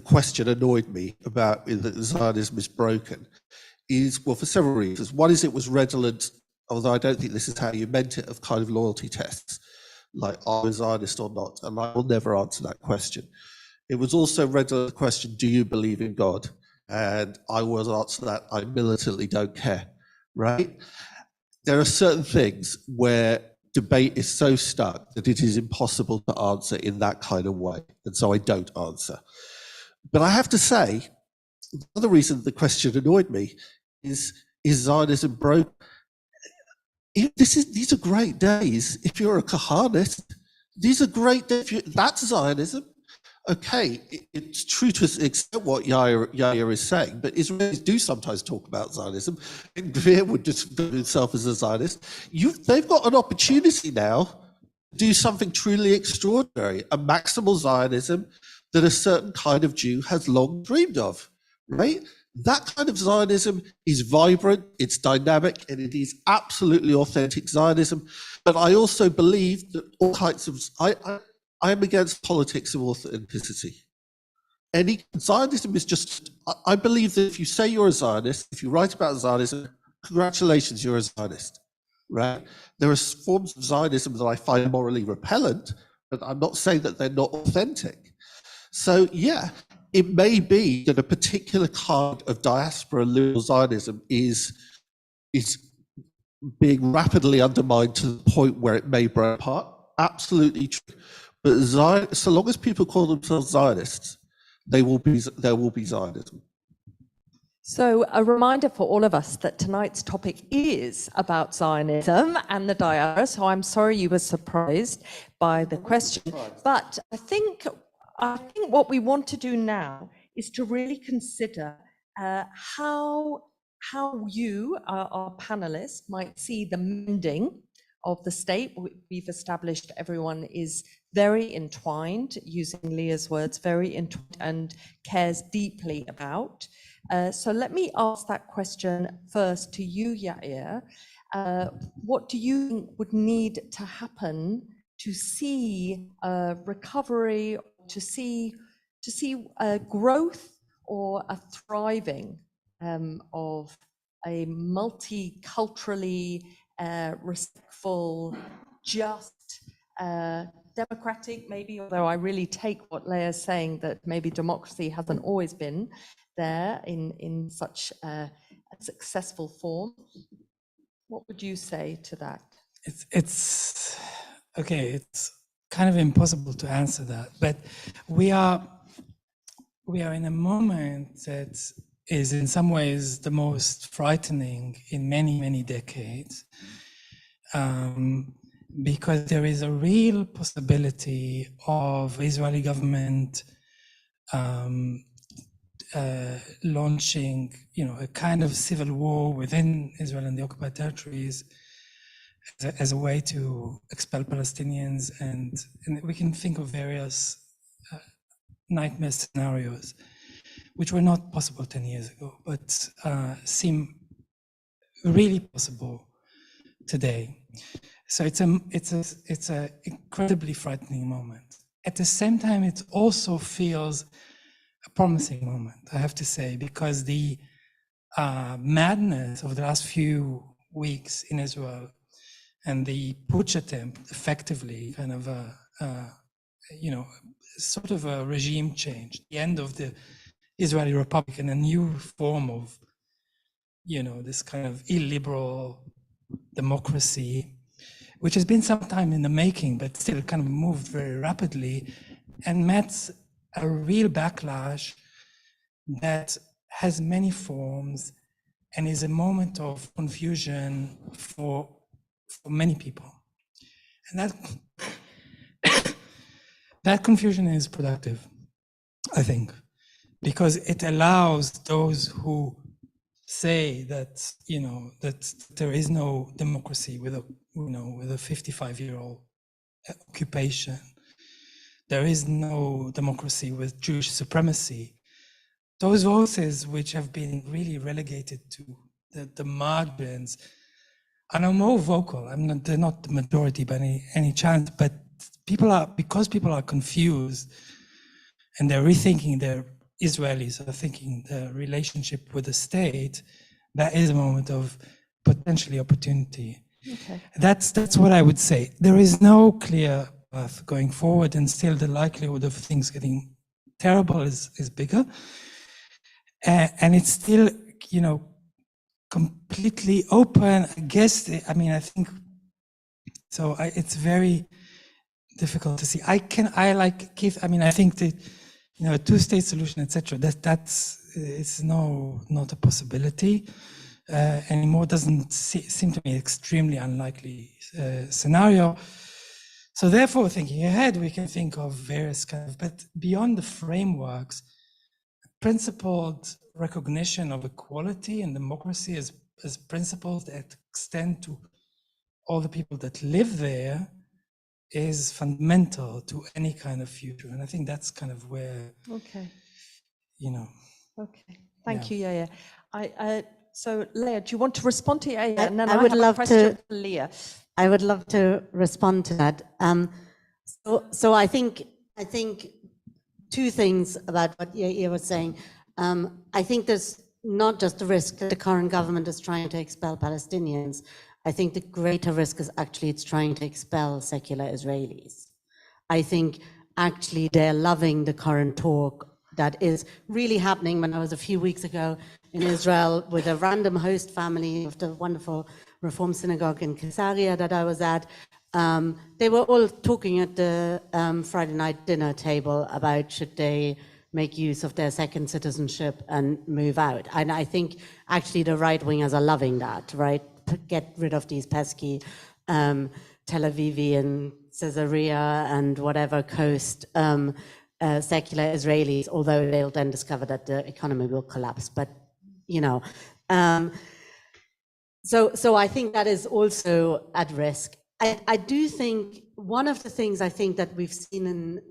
Speaker 7: question annoyed me about that Zionism is broken is, well, for several reasons. One is it was redolent, although I don't think this is how you meant it, of kind of loyalty tests, like are you a Zionist or not? And I will never answer that question. It was also redolent the question, do you believe in God? And I will answer that, I militantly don't care, right? There are certain things where debate is so stuck that it is impossible to answer in that kind of way. And so I don't answer. But I have to say, another reason the question annoyed me is Zionism broke? These are great days. If you're a Kahn-Harris, these are great days. That's Zionism. Okay, it's true to an extent what Yair is saying, but Israelis do sometimes talk about Zionism. And Yair would describe himself as a Zionist. They've got an opportunity now to do something truly extraordinary, a maximal Zionism that a certain kind of Jew has long dreamed of, right? That kind of Zionism is vibrant, it's dynamic, and it is absolutely authentic Zionism. But I also believe that all kinds of, I am against politics of authenticity. Zionism is just, I believe that if you say you're a Zionist, if you write about Zionism, congratulations, you're a Zionist, right? There are forms of Zionism that I find morally repellent, but I'm not saying that they're not authentic. So yeah, it may be that a particular kind of diaspora liberal Zionism is being rapidly undermined to the point where it may break apart. Absolutely true. But so long as people call themselves Zionists, there will be Zionism.
Speaker 6: So a reminder for all of us that tonight's topic is about Zionism and the diaspora. So I'm sorry you were surprised by the question, but I think what we want to do now is to really consider how you, our panelists, might see the mending of the state. We've established everyone is very entwined, using Leah's words, very entwined, and cares deeply about. So let me ask that question first to you, Yair. What do you think would need to happen to see recovery, to see growth or a thriving of a multiculturally respectful, just, democratic, maybe, although I really take what Leah's saying, that maybe democracy hasn't always been there in such a successful form. What would you say to that?
Speaker 4: It's okay. It's kind of impossible to answer that, but we are in a moment that is in some ways the most frightening in many decades, because there is a real possibility of Israeli government launching, a kind of civil war within Israel and the occupied territories as a way to expel Palestinians, and we can think of various nightmare scenarios, which were not possible 10 years ago, but seem really possible today. So it's a incredibly frightening moment. At the same time, it also feels a promising moment, I have to say, because the madness of the last few weeks in Israel and the putsch attempt, effectively, kind of sort of a regime change, the end of the Israeli Republic and a new form of, this kind of illiberal democracy, which has been some time in the making, but still kind of moved very rapidly and met a real backlash that has many forms and is a moment of confusion for many people. And that confusion is productive, I think, because it allows those who say that, that there is no democracy with a 55-year-old occupation. There is no democracy with Jewish supremacy. Those voices which have been really relegated to the margins are now more vocal. They're not the majority by any chance, but because people are confused and they're rethinking Israelis are thinking the relationship with the state, that is a moment of potentially opportunity.
Speaker 6: Okay.
Speaker 4: That's what I would say. There is no clear path going forward, and still the likelihood of things getting terrible is bigger. And it's still, completely open. I guess, I think, so it's very difficult to see. I like Keith, I think that, a two-state solution, etc. It's not a possibility anymore. Doesn't seem to me an extremely unlikely scenario. So therefore, thinking ahead, we can think of various but beyond the frameworks, principled recognition of equality and democracy as principles that extend to all the people that live there is fundamental to any kind of future. And I think that's kind of where,
Speaker 6: Okay. Okay. Thank
Speaker 4: Yeah.
Speaker 6: you, Yair. So Leah, do you want to respond to Yair? And then
Speaker 5: I
Speaker 6: I
Speaker 5: would
Speaker 6: have a
Speaker 5: love
Speaker 6: question
Speaker 5: to-
Speaker 6: for Leah.
Speaker 5: I would love to respond to that. So I think two things about what Yair was saying. I think there's not just a risk that the current government is trying to expel Palestinians. I think the greater risk is actually it's trying to expel secular Israelis. I think actually they're loving the current talk that is really happening. When I was a few weeks ago in Israel with a random host family of the wonderful Reform Synagogue in Caesarea that I was at, they were all talking at the Friday night dinner table about should they make use of their second citizenship and move out. And I think actually the right wingers are loving that, right? Get rid of these pesky Tel Avivian, Caesarea and whatever coast secular Israelis, although they'll then discover that the economy will collapse. But, so I think that is also at risk. I do think one of the things I think that we've seen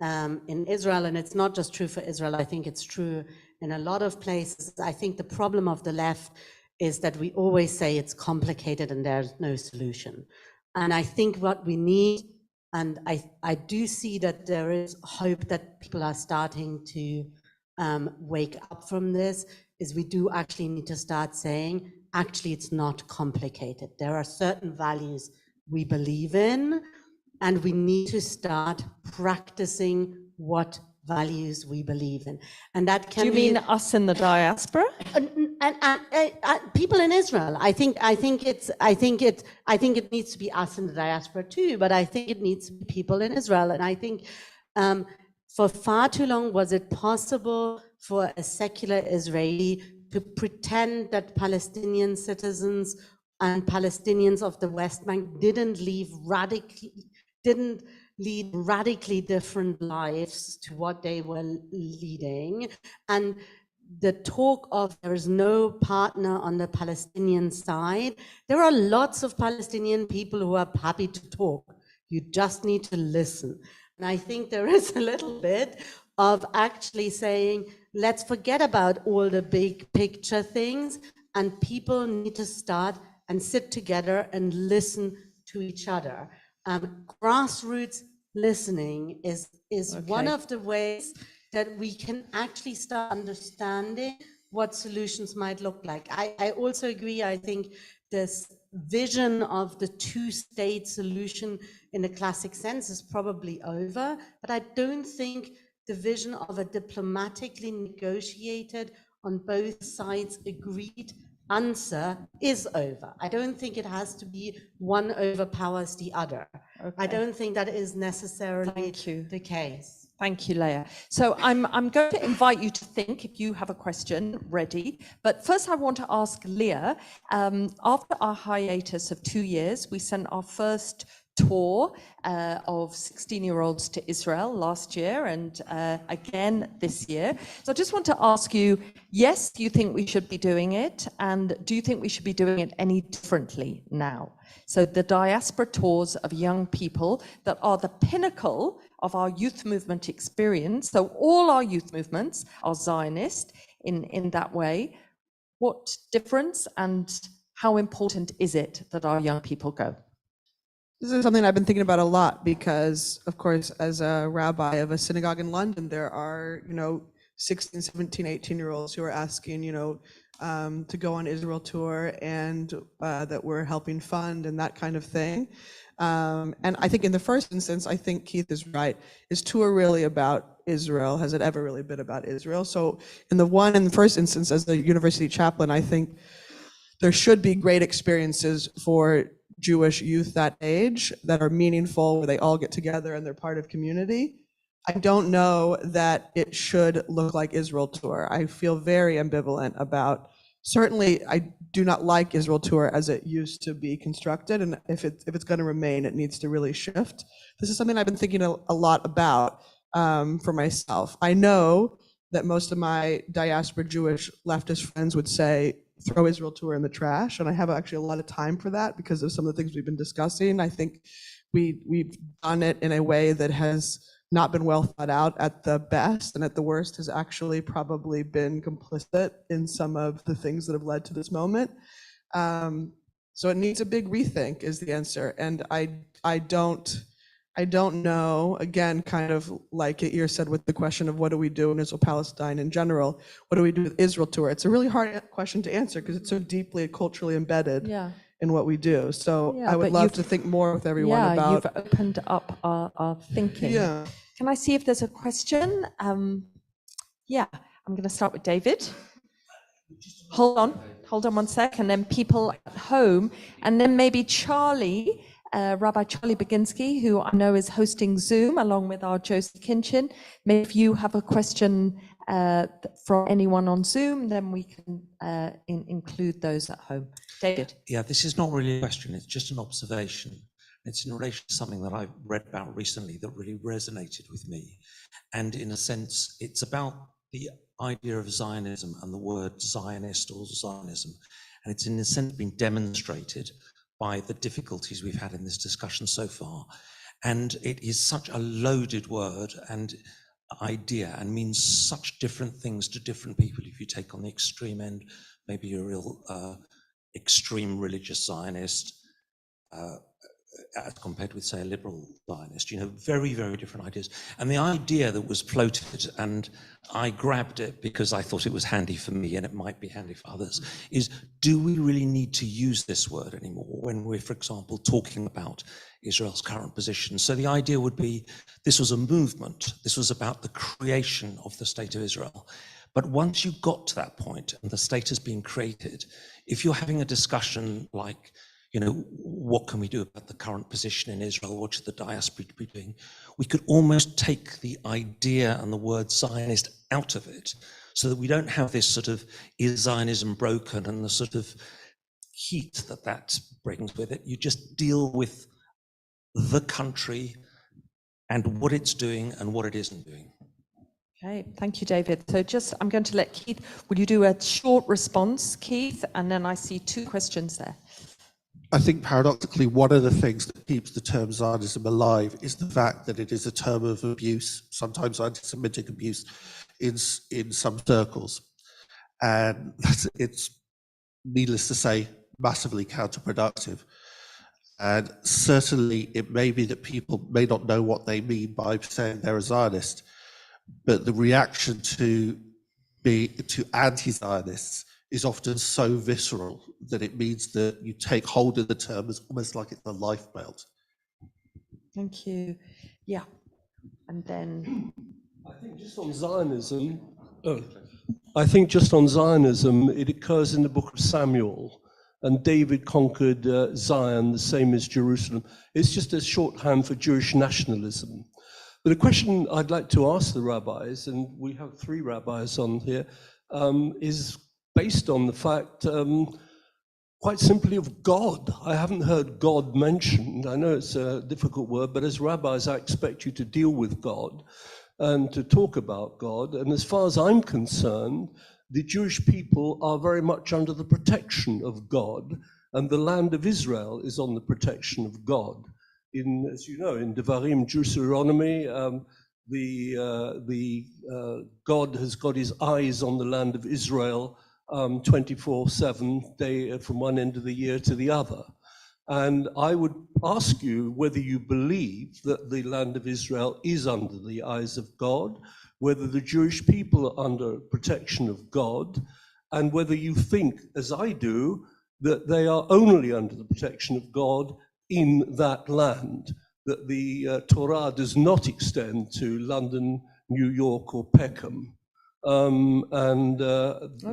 Speaker 5: in Israel, and it's not just true for Israel, I think it's true in a lot of places. I think the problem of the left is that we always say it's complicated and there's no solution. And I think what we need, and I do see that there is hope that people are starting to wake up from this, is we do actually need to start saying, actually, it's not complicated. There are certain values we believe in, and we need to start practicing what values we believe in. And that can
Speaker 6: Do you mean us in the diaspora?
Speaker 5: and people in Israel. I think it needs to be us in the diaspora too, but I think it needs to be people in Israel. And I think for far too long was it possible for a secular Israeli to pretend that Palestinian citizens and Palestinians of the West Bank didn't lead radically different lives to what they were leading. And the talk of there is no partner on the Palestinian side, there are lots of Palestinian people who are happy to talk. You just need to listen. And I think there is a little bit of actually saying, let's forget about all the big picture things, and people need to start and sit together and listen to each other. Grassroots listening is one of the ways that we can actually start understanding what solutions might look like. I also agree, I think this vision of the two-state solution in the classic sense is probably over, but I don't think the vision of a diplomatically negotiated, on both sides agreed answer is over. I don't think it has to be one overpowers the other. Okay. I don't think that is necessarily the case.
Speaker 6: Thank you, Leah. So I'm going to invite you to think if you have a question ready. But first I want to ask Leah, after our hiatus of 2 years, we sent our first tour of 16-year-olds to Israel last year and again this year. So I just want to ask you, yes, do you think we should be doing it? And do you think we should be doing it any differently now? So the diaspora tours of young people that are the pinnacle of our youth movement experience. So all our youth movements are Zionist in that way. What difference and how important is it that our young people go?
Speaker 3: This is something I've been thinking about a lot because, of course, as a rabbi of a synagogue in London, there are, 16, 17, 18-year-olds who are asking, to go on Israel tour and that we're helping fund and that kind of thing. And I think in the first instance, I think Keith is right. Is tour really about Israel? Has it ever really been about Israel? So in the first instance, as the university chaplain, I think there should be great experiences for Jewish youth that age that are meaningful, where they all get together and they're part of community. I don't know that it should look like Israel tour. I feel very ambivalent about, certainly I do not like Israel tour as it used to be constructed, and if it's going to remain, it needs to really shift. This is something I've been thinking a lot about for myself. I know that most of my diaspora Jewish leftist friends would say, throw Israel tour in the trash, and I have actually a lot of time for that because of some of the things we've been discussing. I think we've done it in a way that has not been well thought out at the best, and at the worst has actually probably been complicit in some of the things that have led to this moment. So it needs a big rethink is the answer. And I don't know, again, kind of like Yair said with the question of what do we do in Israel-Palestine in general, what do we do with Israel tour? It's a really hard question to answer because it's so deeply culturally embedded in what we do. So I would love to think more with everyone about.
Speaker 6: You've opened up our thinking.
Speaker 3: Yeah.
Speaker 6: Can I see if there's a question? I'm going to start with David. Hold on 1 sec, and then people at home, and then maybe Charlie, Rabbi Charlie Baginski, who I know is hosting Zoom along with our Josie Kinchin. Maybe if you have a question from anyone on Zoom, then we can include those at home. David.
Speaker 8: Yeah, this is not really a question, it's just an observation. It's in relation to something that I read about recently that really resonated with me. And in a sense, it's about the idea of Zionism and the word Zionist or Zionism. And it's in a sense been demonstrated by the difficulties we've had in this discussion so far. And it is such a loaded word and idea and means such different things to different people. If you take on the extreme end, maybe you're a real extreme religious Zionist, as compared with, say, a liberal Zionist, very, very different ideas. And the idea that was floated, and I grabbed it because I thought it was handy for me and it might be handy for others, is, do we really need to use this word anymore when we're, for example, talking about Israel's current position? So the idea would be, this was a movement. This was about the creation of the state of Israel. But once you got to that point and the state has been created, if you're having a discussion like, what can we do about the current position in Israel? What should the diaspora be doing? We could almost take the idea and the word Zionist out of it so that we don't have this sort of, is Zionism broken, and the sort of heat that brings with it. You just deal with the country and what it's doing and what it isn't doing.
Speaker 6: Okay, thank you, David. So I'm going to let Keith, will you do a short response, Keith? And then I see 2 questions there.
Speaker 7: I think paradoxically, one of the things that keeps the term Zionism alive is the fact that it is a term of abuse, sometimes anti-Semitic abuse, in some circles. And it's, needless to say, massively counterproductive. And certainly it may be that people may not know what they mean by saying they're a Zionist, but the reaction to anti-Zionists is often so visceral that it means that you take hold of the term as almost like it's a lifebelt.
Speaker 6: Thank you. Yeah, and then
Speaker 9: I think just on Zionism, it occurs in the book of Samuel, and David conquered Zion, the same as Jerusalem. It's just a shorthand for Jewish nationalism. But a question I'd like to ask the rabbis, and we have 3 rabbis on here, is based on the fact, quite simply, of God. I haven't heard God mentioned. I know it's a difficult word, but as rabbis, I expect you to deal with God and to talk about God. And as far as I'm concerned, the Jewish people are very much under the protection of God, and the land of Israel is on the protection of God. As you know, in Devarim, Deuteronomy, God has got his eyes on the land of Israel 24/7, from one end of the year to the other. And I would ask you whether you believe that the land of Israel is under the eyes of God, whether the Jewish people are under protection of God, and whether you think, as I do, that they are only under the protection of God in that land, that the Torah does not extend to London, New York, or Peckham.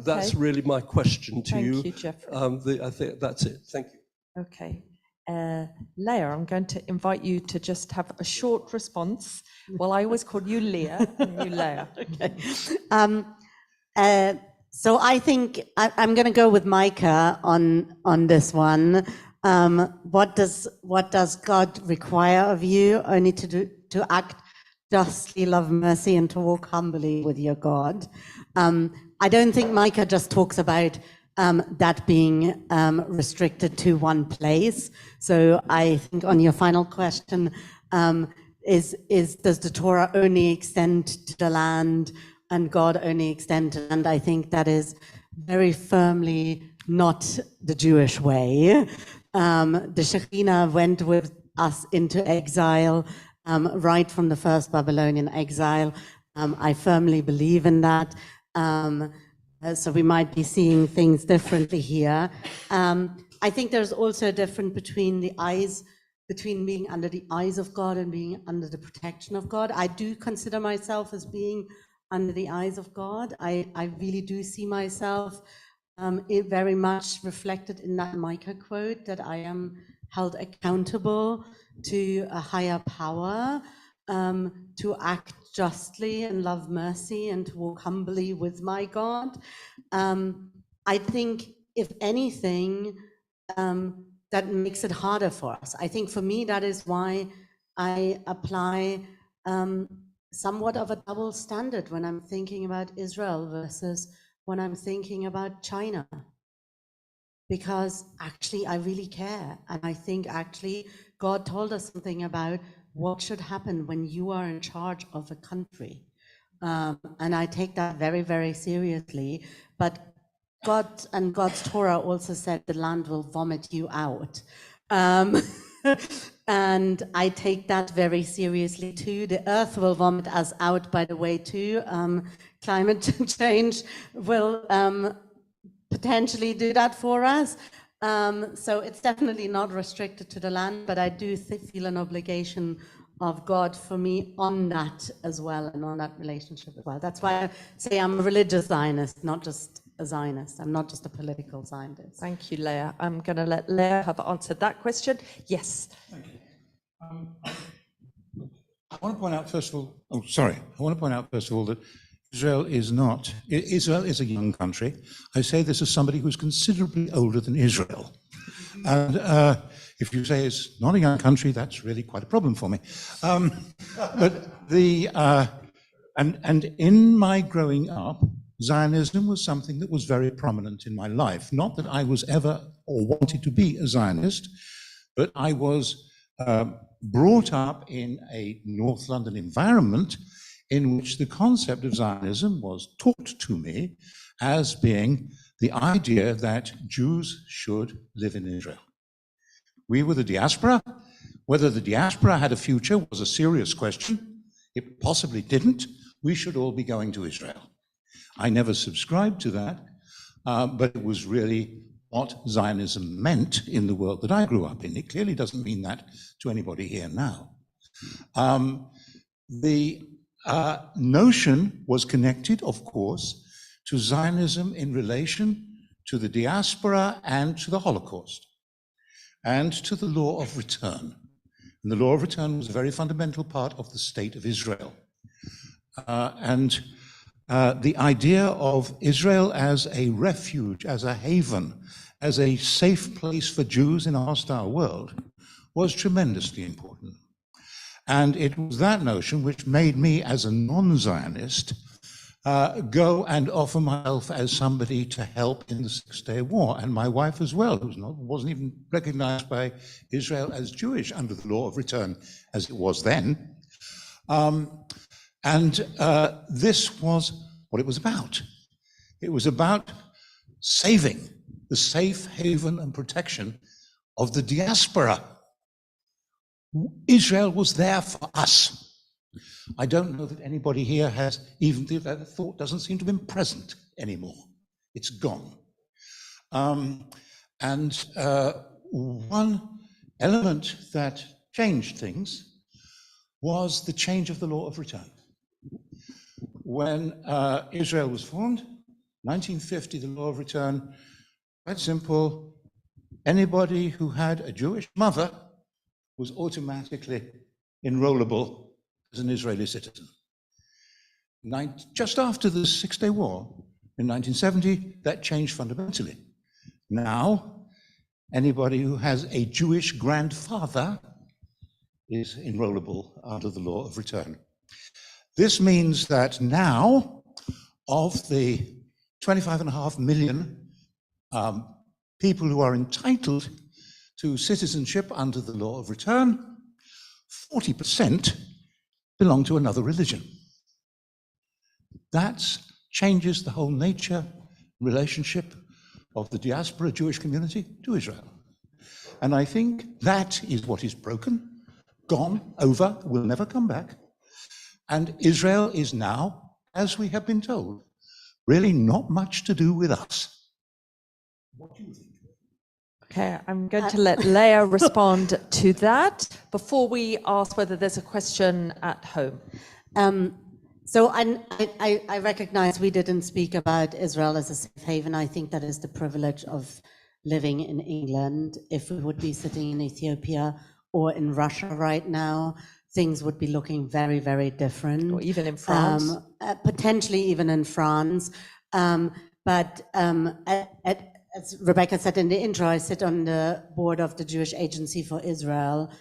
Speaker 9: That's really my question to you.
Speaker 6: Thank you, Jeffrey.
Speaker 9: I think that's it. Thank you.
Speaker 6: Okay. Leah, I'm going to invite you to just have a short response. Well, I always call you Leah and you Leah.
Speaker 5: Okay. So I think I'm going to go with Micah on this one. What does God require of you? Only to act justly, love mercy, and to walk humbly with your God. I don't think Micah just talks about that being restricted to one place. So I think on your final question, does the Torah only extend to the land and God only extend to land? I think that is very firmly not the Jewish way. The Shekhinah went with us into exile right from the first Babylonian exile. I firmly believe in that. So we might be seeing things differently here. I think there's also a difference between being under the eyes of God and being under the protection of God. I do consider myself as being under the eyes of God. I really do see myself very much reflected in that Micah quote, that I am held accountable to a higher power, to act justly and love mercy and to walk humbly with my God. I think, if anything, that makes it harder for us. I think for me, that is why I apply somewhat of a double standard when I'm thinking about Israel versus when I'm thinking about China. Because actually, I really care. And I think actually God told us something about what should happen when you are in charge of a country. And I take that very, very seriously. But God and God's Torah also said the land will vomit you out. And I take that very seriously too. The earth will vomit us out, by the way, too. Climate change will potentially do that for us. So it's definitely not restricted to the land, but I do feel an obligation of God for me on that as well, and on that relationship as well. That's why I say I'm a religious Zionist, not just a Zionist. I'm not just a political Zionist.
Speaker 6: Thank you, Leah. I'm going to let Leah have answered that question. Yes.
Speaker 10: Thank you. I want to point out first of all, that Israel is a young country. I say this as somebody who's considerably older than Israel. And if you say it's not a young country, that's really quite a problem for me. And in my growing up, Zionism was something that was very prominent in my life. Not that I was ever or wanted to be a Zionist, but I was brought up in a North London environment in which the concept of Zionism was taught to me as being the idea that Jews should live in Israel. We were the diaspora. Whether the diaspora had a future was a serious question. It possibly didn't. We should all be going to Israel. I never subscribed to that, but it was really what Zionism meant in the world that I grew up in. It clearly doesn't mean that to anybody here now. The notion was connected, of course, to Zionism in relation to the diaspora and to the Holocaust, and to the law of return. And the law of return was a very fundamental part of the state of Israel. The idea of Israel as a refuge, as a haven, as a safe place for Jews in a hostile world was tremendously important. And it was that notion which made me, as a non-Zionist, go and offer myself as somebody to help in the Six-Day War, and my wife as well, who wasn't even recognized by Israel as Jewish under the law of return as it was then. This was what it was about. It was about saving the safe haven and protection of the diaspora. Israel was there for us. I don't know that anybody here has, even that thought doesn't seem to have been present anymore. It's gone. One element that changed things was the change of the law of return. When Israel was formed, 1950, the law of return, quite simple. Anybody who had a Jewish mother was automatically enrollable as an Israeli citizen. Just after the Six-Day War, in 1970, that changed fundamentally. Now, anybody who has a Jewish grandfather is enrollable under the law of return. This means that now, of the 25.5 million people who are entitled to citizenship under the law of return, 40% belong to another religion. That changes the whole nature, relationship of the diaspora Jewish community to Israel. And I think that is what is broken, gone, over, will never come back. And Israel is now, as we have been told, really not much to do with us. What do you think?
Speaker 6: Okay, I'm going to let Leah respond to that before we ask whether there's a question at home.
Speaker 5: So I recognize we didn't speak about Israel as a safe haven. I think that is the privilege of living in England. If we would be sitting in Ethiopia or in Russia right now, things would be looking very, very different.
Speaker 6: Or even in France.
Speaker 5: Potentially even in France. As Rebecca said in the intro, I sit on the board of the Jewish Agency for Israel.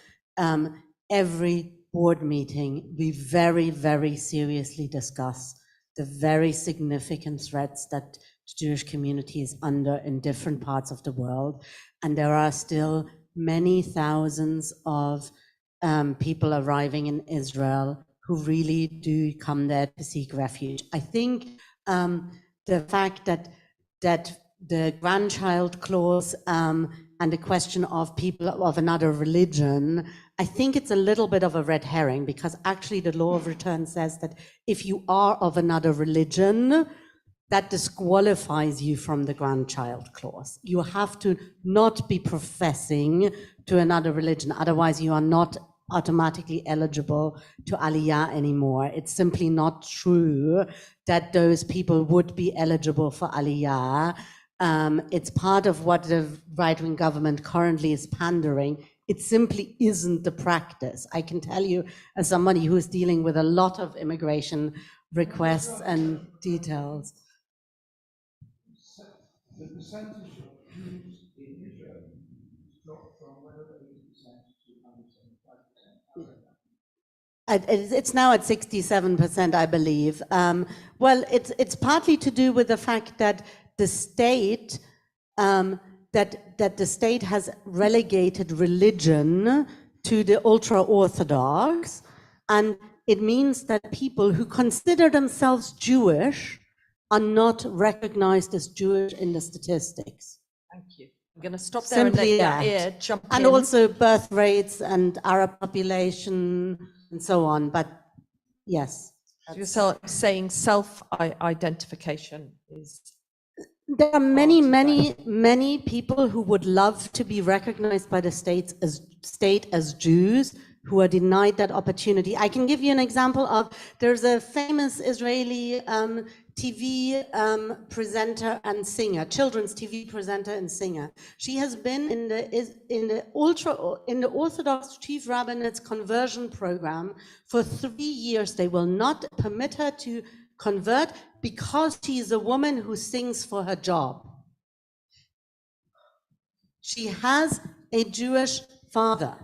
Speaker 5: Every board meeting, we very, very seriously discuss the very significant threats that the Jewish community is under in different parts of the world. And there are still many thousands of people arriving in Israel who really do come there to seek refuge. I think the fact that the grandchild clause and the question of people of another religion, I think it's a little bit of a red herring, because actually the law of return says that if you are of another religion, that disqualifies you from the grandchild clause. You have to not be professing to another religion, otherwise you are not automatically eligible to Aliyah anymore. It's simply not true that those people would be eligible for Aliyah. It's part of what the right-wing government currently is pandering. It simply isn't the practice. I can tell you, as somebody who is dealing with a lot of immigration requests and details.
Speaker 10: The percentage of Jews in Israel dropped from whatever 80% to 75%.
Speaker 5: It's now at 67%, I believe. Well, it's partly to do with the fact that the state that the state has relegated religion to the ultra-Orthodox, and it means that people who consider themselves Jewish are not recognized as Jewish in the statistics.
Speaker 2: Thank you. I'm going to stop there
Speaker 5: Simply
Speaker 2: and let
Speaker 5: that.
Speaker 2: Yair jump
Speaker 5: And
Speaker 2: in.
Speaker 5: also birth rates and Arab population and so on. But yes.
Speaker 2: You're saying self-identification is...
Speaker 5: There are many people who would love to be recognized by the state as Jews, who are denied that opportunity. I can give you an example of, there's a famous Israeli TV presenter and singer, children's TV presenter and singer. She has been in the Orthodox Chief Rabbinate's conversion program for 3 years. They will not permit her to convert because she is a woman who sings for her job. She has a Jewish father.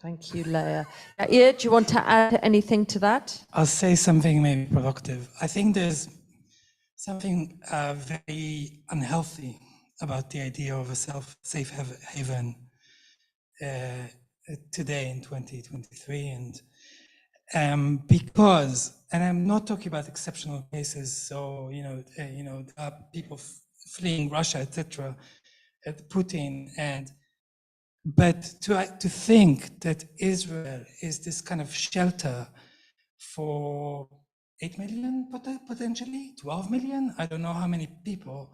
Speaker 2: Thank you, Leah. Yair, do you want to add anything to that?
Speaker 4: I'll say something maybe provocative. I think there's something very unhealthy about the idea of a safe haven today in 2023, and I'm not talking about exceptional cases. So people fleeing Russia, etc., at Putin, but to think that Israel is this kind of shelter for 8 million, potentially 12 million, I don't know how many people,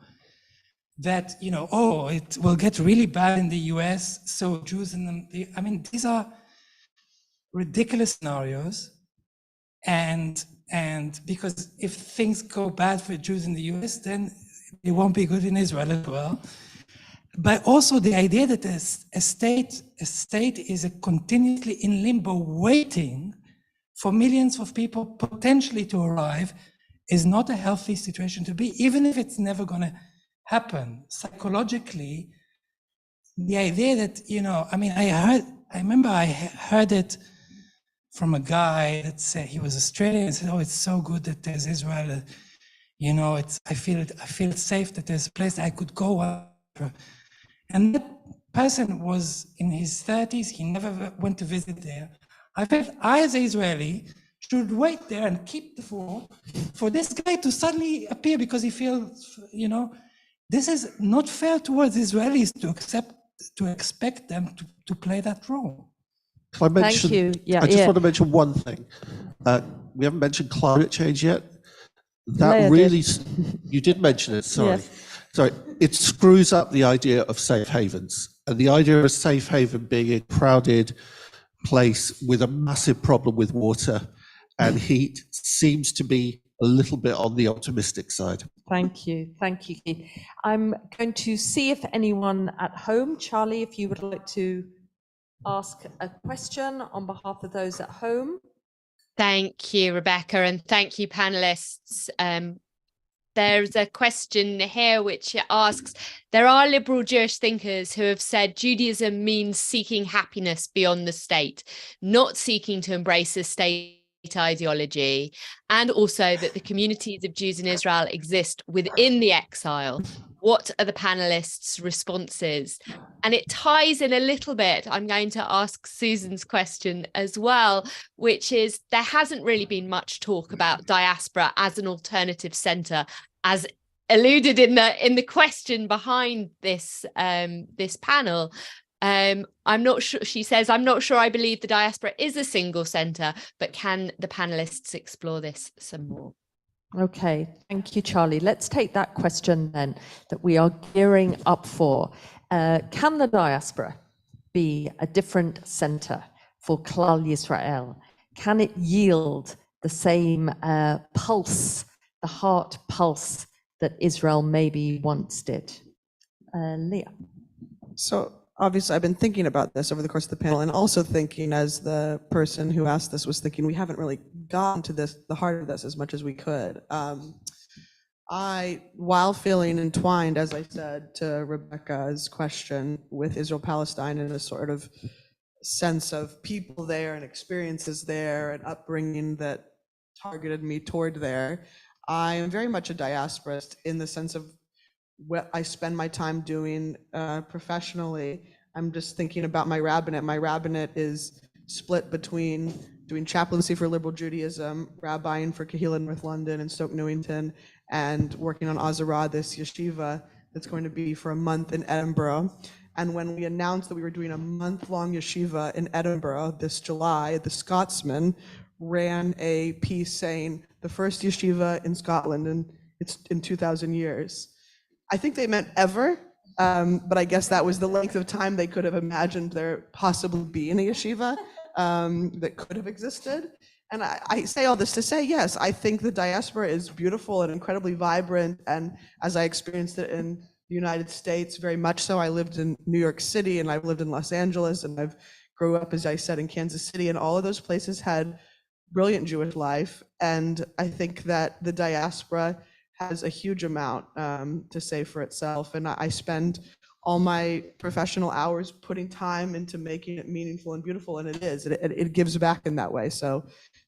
Speaker 4: that, it will get really bad in the US, so Jews these are ridiculous scenarios. And because if things go bad for Jews in the US, then it won't be good in Israel as well. But also the idea that a state is continuously in limbo waiting for millions of people potentially to arrive is not a healthy situation to be, even if it's never going to happen. Psychologically, the idea that, I remember I heard it from a guy that said, he was Australian, and said, oh, it's so good that there's Israel. I feel safe that there's a place I could go. And that person was in his 30s, he never went to visit there. I felt I, as an Israeli, should wait there and keep the floor for this guy to suddenly appear, because he feels, this is not fair towards Israelis to expect them to play that role.
Speaker 7: Can I mention,
Speaker 2: Thank you. Yeah,
Speaker 7: I just want to mention one thing. We haven't mentioned climate change yet. That really, you did mention it, sorry.
Speaker 2: Yes.
Speaker 7: Sorry, it screws up the idea of safe havens. And the idea of a safe haven being a crowded place with a massive problem with water and heat seems to be a little bit on the optimistic side.
Speaker 2: Thank you, Keith. I'm going to see if anyone at home, Charlie, if you would like to ask a question on behalf of those at home.
Speaker 11: Thank you, Rebecca, and thank you, panelists. There's a question here which asks, there are liberal Jewish thinkers who have said Judaism means seeking happiness beyond the state, not seeking to embrace a state ideology, and also that the communities of Jews in Israel exist within the exile. What are the panelists' responses? And it ties in a little bit. I'm going to ask Susan's question as well, which is there hasn't really been much talk about diaspora as an alternative centre, as alluded in the question behind this this panel. I'm not sure, she says, I'm not sure I believe the diaspora is a single centre, but can the panelists explore this some more?
Speaker 6: Okay, thank you, Charlie. Let's take that question then that we are gearing up for. Can the diaspora be a different centre for Klal Yisrael? Can it yield the same pulse, the heart pulse that Israel maybe once did? Leah.
Speaker 3: So obviously I've been thinking about this over the course of the panel, and also thinking, as the person who asked this was thinking, we haven't really gotten to this, the heart of this, as much as we could. While feeling entwined, as I said to Rebecca's question, with Israel-Palestine and a sort of sense of people there and experiences there and upbringing that targeted me toward there, I am very much a diasporist in the sense of what I spend my time doing professionally. I'm just thinking about my rabbinate. My rabbinate is split between doing chaplaincy for liberal Judaism, rabbiing for Kehillah North London and Stoke Newington, and working on Azara, this yeshiva that's going to be for a month in Edinburgh. And when we announced that we were doing a month-long yeshiva in Edinburgh this July, the Scotsman ran a piece saying, the first yeshiva in Scotland, and it's in 2,000 years. I think they meant ever, but I guess that was the length of time they could have imagined there possibly being a yeshiva that could have existed. And I say all this to say, yes, I think the diaspora is beautiful and incredibly vibrant. And as I experienced it in the United States, very much so. I lived in New York City, and I've lived in Los Angeles, and I've grew up, as I said, in Kansas City, and all of those places had brilliant Jewish life. And I think that the diaspora has a huge amount to say for itself. And I spend all my professional hours putting time into making it meaningful and beautiful, and it is. It gives back in that way. So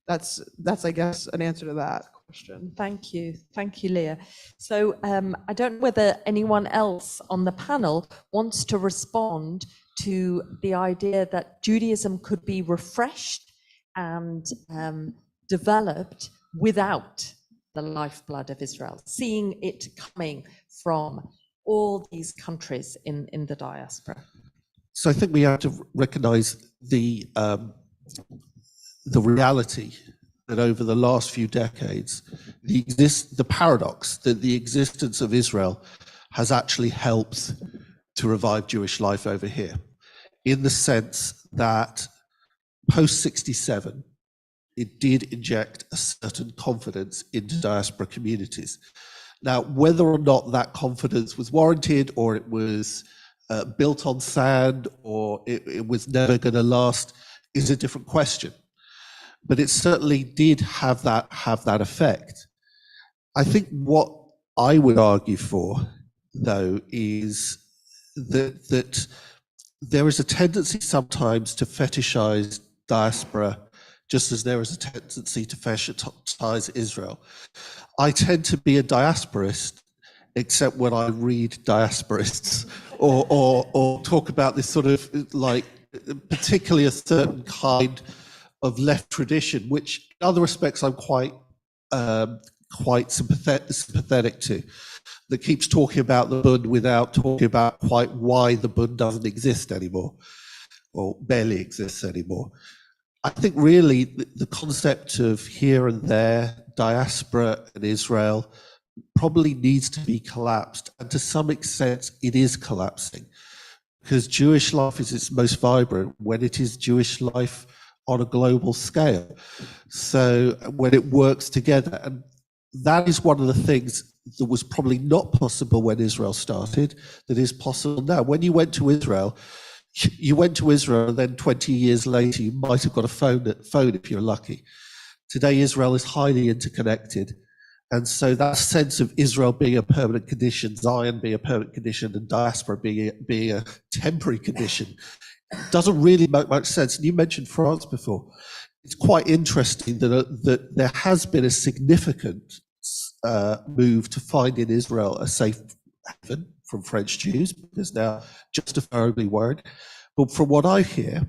Speaker 3: that's I guess an answer to that question.
Speaker 6: Thank you, Leah. So I don't know whether anyone else on the panel wants to respond to the idea that Judaism could be refreshed and developed without the lifeblood of Israel, seeing it coming from all these countries in the diaspora.
Speaker 7: So I think we have to recognize the reality that over the last few decades, the paradox that the existence of Israel has actually helped to revive Jewish life over here, in the sense that post-67, it did inject a certain confidence into diaspora communities. Now, whether or not that confidence was warranted, or it was built on sand, or it was never going to last, is a different question. But it certainly did have that effect. I think what I would argue for, though, is that there is a tendency sometimes to fetishize diaspora, just as there is a tendency to fetishize Israel. I tend to be a diasporist, except when I read diasporists or talk about this sort of, like, particularly a certain kind of left tradition, which in other respects I'm quite sympathetic to, that keeps talking about the Bund without talking about quite why the Bund doesn't exist anymore, or barely exists anymore. I think really the concept of here and there, diaspora and Israel, probably needs to be collapsed. And to some extent, it is collapsing, because Jewish life is its most vibrant when it is Jewish life on a global scale. So when it works together, and that is one of the things that was probably not possible when Israel started, that is possible now. When you went to Israel, and then 20 years later, you might have got a phone if you're lucky. Today, Israel is highly interconnected. And so that sense of Israel being a permanent condition, Zion being a permanent condition, and diaspora being a temporary condition doesn't really make much sense. And you mentioned France before. It's quite interesting that there has been a significant move to find in Israel a safe haven from French Jews, because they're justifiably worried. But from what I hear,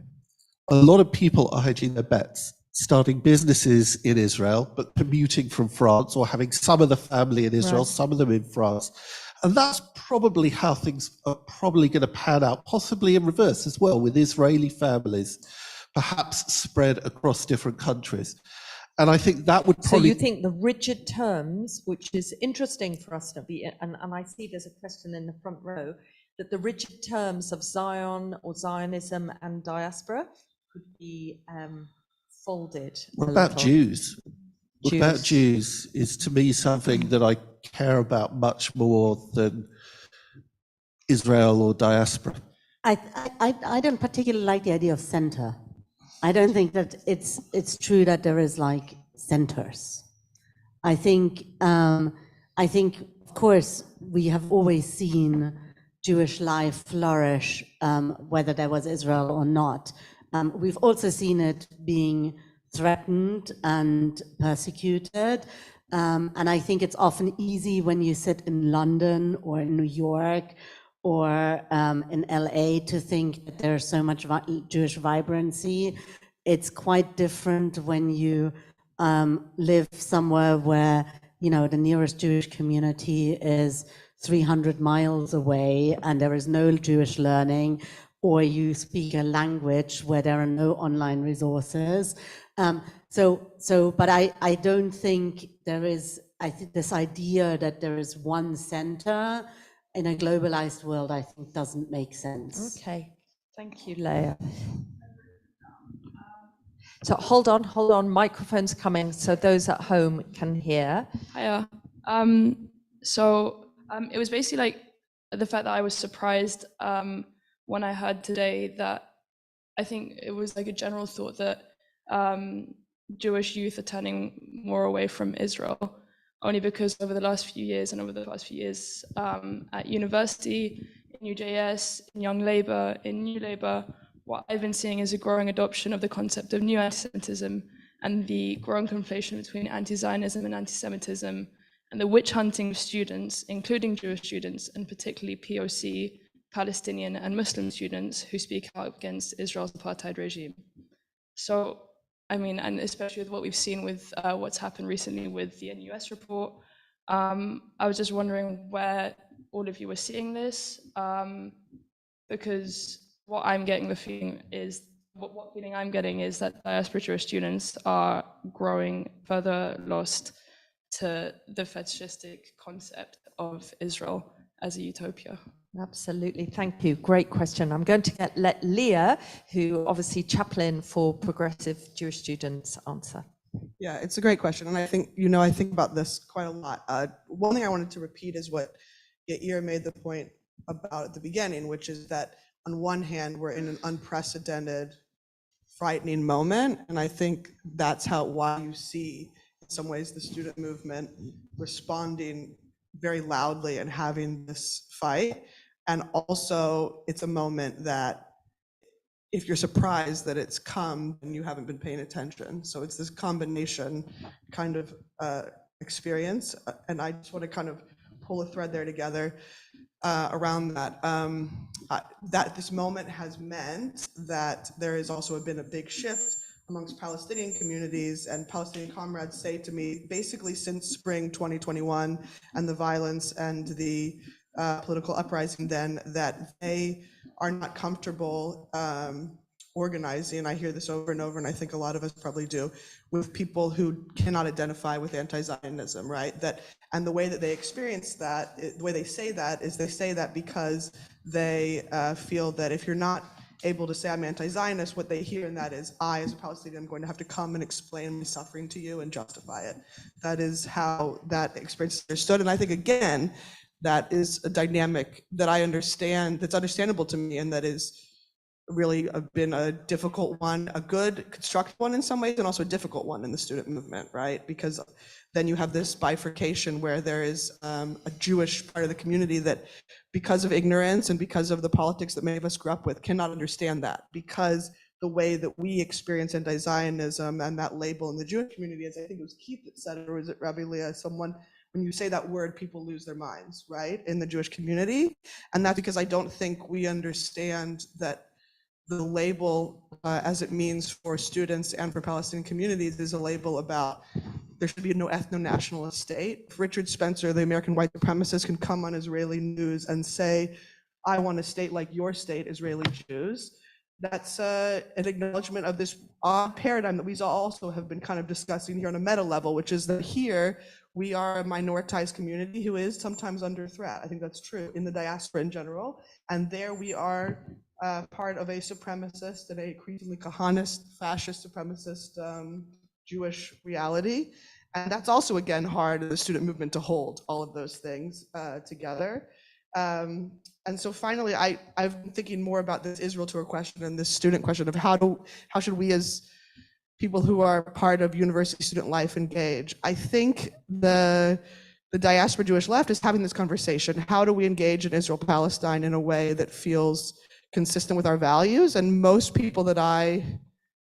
Speaker 7: a lot of people are hedging their bets, starting businesses in Israel, but commuting from France, or having some of the family in Israel, some of them in France. And that's probably how things are probably going to pan out, possibly in reverse as well, with Israeli families perhaps spread across different countries. And I think that would probably...
Speaker 6: So you think the rigid terms, which is interesting for us to be, and I see there's a question in the front row, that the rigid terms of Zion or Zionism and diaspora could be folded.
Speaker 7: What about Jews? What about Jews is to me something that I care about much more than Israel or diaspora.
Speaker 5: I don't particularly like the idea of center. I don't think that it's true that there is like centers. I think of course we have always seen Jewish life flourish, whether there was Israel or not. We've also seen it being threatened and persecuted. And I think it's often easy when you sit in London or in New York or in LA to think that there's so much Jewish vibrancy. It's quite different when you live somewhere where, you know, the nearest Jewish community is 300 miles away and there is no Jewish learning, or you speak a language where there are no online resources. But I don't think there is, I think this idea that there is one center in a globalized world, I think doesn't make sense.
Speaker 6: Okay, thank you, Leah. So hold on, microphone's coming so those at home can hear.
Speaker 12: Hiya. It was basically like the fact that I was surprised when I heard today that I think it was like a general thought that Jewish youth are turning more away from Israel, only because over the last few years at university, in UJS, in Young Labour, in New Labour, what I've been seeing is a growing adoption of the concept of new anti-Semitism and the growing conflation between anti-Zionism and anti-Semitism, and the witch hunting of students, including Jewish students, and particularly POC, Palestinian and Muslim students who speak out against Israel's apartheid regime. So, I mean, and especially with what we've seen with what's happened recently with the NUS report, I was just wondering where all of you were seeing this, because what I'm getting the feeling is, what feeling I'm getting is that diaspora Jewish students are growing further lost to the fetishistic concept of Israel as a utopia.
Speaker 6: Absolutely, thank you. Great question. I'm going to let Leah, who obviously chaplain for progressive Jewish students, answer.
Speaker 3: Yeah, it's a great question. And I think, you know, I think about this quite a lot. One thing I wanted to repeat is what Yair made the point about at the beginning, which is that on one hand, we're in an unprecedented, frightening moment. And I think that's why you see, in some ways, the student movement responding very loudly and having this fight. And also, it's a moment that if you're surprised that it's come, then you haven't been paying attention. So it's this combination kind of experience. And I just want to kind of pull a thread there together around that. That this moment has meant that there has also been a big shift amongst Palestinian communities, and Palestinian comrades say to me, basically since spring 2021 and the violence and the political uprising then, that they are not comfortable organizing, and I hear this over and over, and I think a lot of us probably do, with people who cannot identify with anti-Zionism, right? And the way that they experience that, the way they say that is they say that because they feel that if you're not able to say I'm anti-Zionist, what they hear in that is, I, as a Palestinian, am going to have to come and explain my suffering to you and justify it. That is how that experience is understood. And I think, again, that is a dynamic that I understand, that's understandable to me, and that is really been a difficult one, a good, constructive one in some ways, and also a difficult one in the student movement, right? Because then you have this bifurcation where there is a Jewish part of the community that, because of ignorance and because of the politics that many of us grew up with, cannot understand that, because the way that we experience anti-Zionism and that label in the Jewish community, as I think it was Keith that said it, or was it Rabbi Leah, someone when you say that word, people lose their minds, right, in the Jewish community. And that's because I don't think we understand that the label, as it means for students and for Palestinian communities, is a label about there should be no ethno-nationalist state. If Richard Spencer, the American white supremacist, can come on Israeli news and say, I want a state like your state, Israeli Jews, that's an acknowledgement of this odd paradigm that we also have been kind of discussing here on a meta level, which is that here we are a minoritized community who is sometimes under threat. I think that's true in the diaspora in general. And there we are part of a supremacist and a increasingly Kahn-Harris, fascist, supremacist Jewish reality. And that's also, again, hard in the student movement to hold all of those things together. And so finally, I've been thinking more about this Israel tour question and this student question of how should we as people who are part of university student life engage? I think the diaspora Jewish left is having this conversation. How do we engage in Israel-Palestine in a way that feels consistent with our values? And most people that I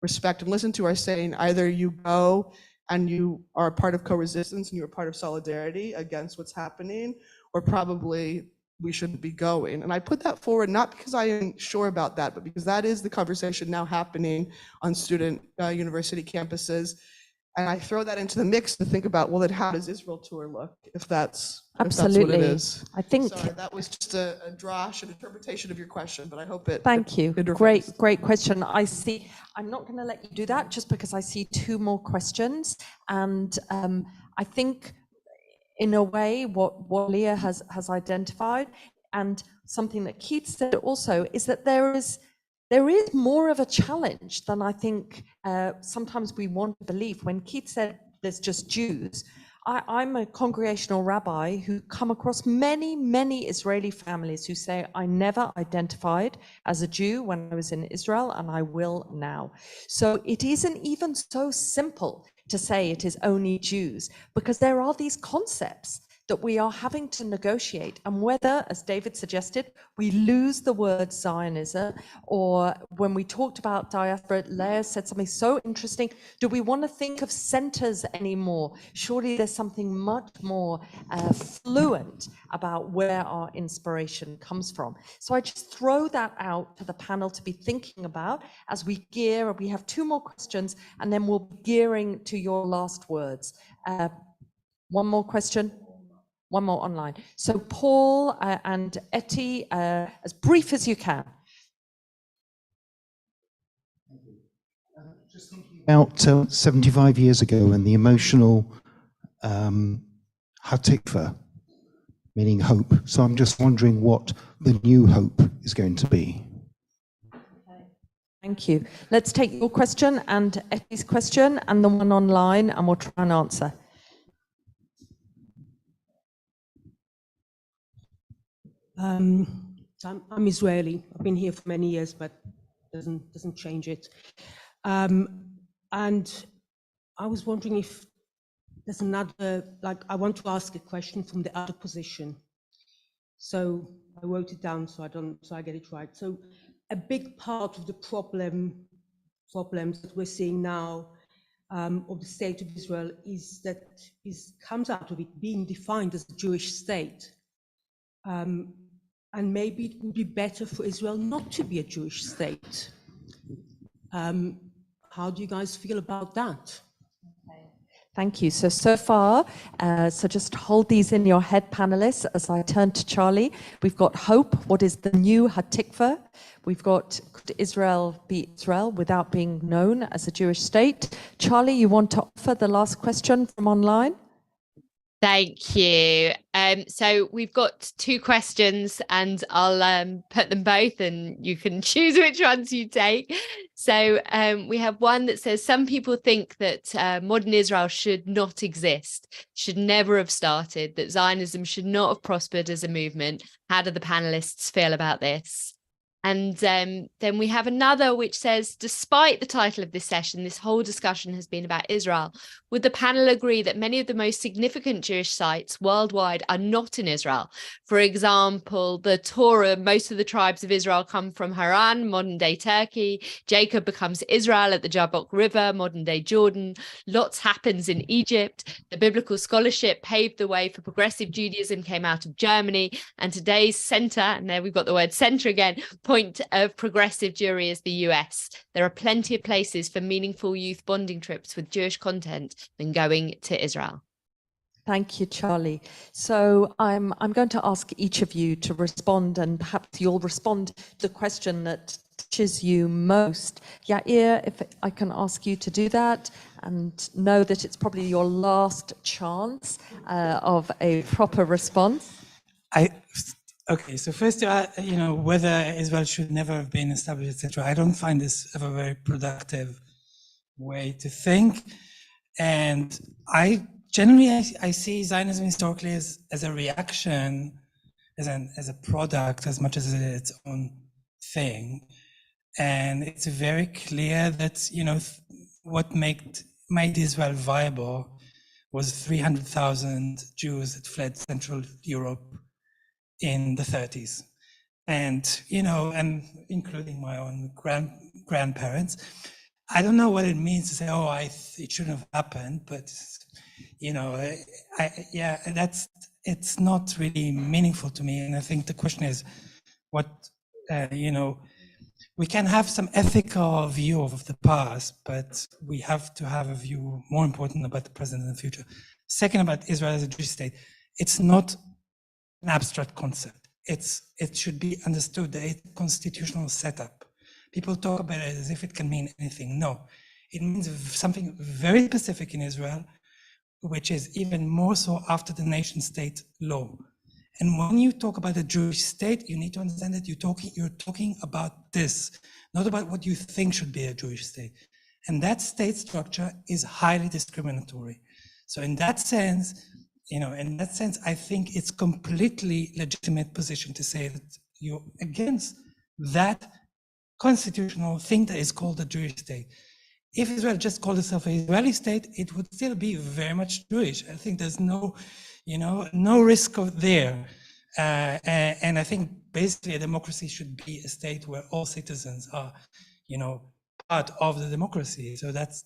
Speaker 3: respect and listen to are saying either you go and you are part of co-resistance and you're part of solidarity against what's happening, or probably we shouldn't be going. And I put that forward not because I am sure about that, but because that is the conversation now happening on student university campuses. And I throw that into the mix to think about, well, then how does Israel tour look if that's
Speaker 6: Absolutely.
Speaker 3: what it is?
Speaker 6: I think.
Speaker 3: Sorry, that was just a drosh, an interpretation of your question, but I hope it.
Speaker 6: Thank you.
Speaker 3: It
Speaker 6: Great question. I'm not going to let you do that just because I see two more questions. And I think in a way what Leah has identified, and something that Keith said also, is that there is more of a challenge than I think sometimes we want to believe. When Keith said there's just Jews, I'm a congregational rabbi who come across many Israeli families who say, I never identified as a Jew when I was in Israel, and I will now. So it isn't even so simple to say it is only Jews, because there are these concepts that we are having to negotiate, and whether, as David suggested, we lose the word Zionism, or when we talked about diaspora, Leah said something so interesting, do we want to think of centers anymore? Surely there's something much more fluent about where our inspiration comes from. So I just throw that out to the panel to be thinking about as we gear. We have two more questions, and then we'll be gearing to your last words. One more question. One more online. So Paul and Etty, as brief as you can.
Speaker 13: Just thinking about 75 years ago and the emotional hatikva, meaning hope. So I'm just wondering what the new hope is going to be.
Speaker 6: Thank you. Let's take your question and Etty's question and the one online, and we'll try and answer.
Speaker 14: I'm Israeli. I've been here for many years, but doesn't change it. And I was wondering if there's another, I want to ask a question from the other position. So I wrote it down so I get it right. So a big part of the problems that we're seeing now of the state of Israel comes out of it being defined as a Jewish state. And maybe it would be better for Israel not to be a Jewish state. How do you guys feel about that?
Speaker 6: Thank you. So far, so just hold these in your head, panelists, as I turn to Charlie. We've got hope. What is the new hatikva? We've got, could Israel be Israel without being known as a Jewish state? Charlie, you want to offer the last question from online?
Speaker 11: Thank you. So we've got two questions, and I'll put them both and you can choose which ones you take. So we have one that says, some people think that modern Israel should not exist, should never have started, that Zionism should not have prospered as a movement. How do the panelists feel about this? And then we have another which says, despite the title of this session, this whole discussion has been about Israel. Would the panel agree that many of the most significant Jewish sites worldwide are not in Israel? For example, the Torah, most of the tribes of Israel come from Haran, modern day Turkey. Jacob becomes Israel at the Jabbok River, modern day Jordan. Lots happens in Egypt. The biblical scholarship paved the way for progressive Judaism, came out of Germany. And today's center, and there we've got the word center again, point of progressive Jewry is the US. There are plenty of places for meaningful youth bonding trips with Jewish content than going to Israel.
Speaker 6: Thank you, Charlie. So I'm going to ask each of you to respond, and perhaps you'll respond to the question that touches you most. Yair, if I can ask you to do that, and know that it's probably your last chance of a proper response.
Speaker 4: Okay, so first, whether Israel should never have been established, etc. I don't find this a very productive way to think. And I see Zionism historically as a reaction, as a product, as much as its own thing. And it's very clear that, what made Israel viable was 300,000 Jews that fled Central Europe in the 30s, and and including my own grandparents. I don't know what it means to say, oh, it shouldn't have happened, but it's not really meaningful to me. And I think the question is, what we can have some ethical view of the past, but we have to have a view more important about the present and the future. Second, about Israel as a Jewish state, it's not an abstract concept. It should be understood that it's a constitutional setup. People talk about it as if it can mean anything. No, it means something very specific in Israel, which is even more so after the nation state law. And when you talk about a Jewish state, you need to understand that you're talking about this, not about what you think should be a Jewish state. And that state structure is highly discriminatory. So in that sense, I think it's completely legitimate position to say that you're against that constitutional thing that is called a Jewish state. If Israel just called itself an Israeli state, it would still be very much Jewish. I think there's no risk of there. And I think basically a democracy should be a state where all citizens are, part of the democracy. So that's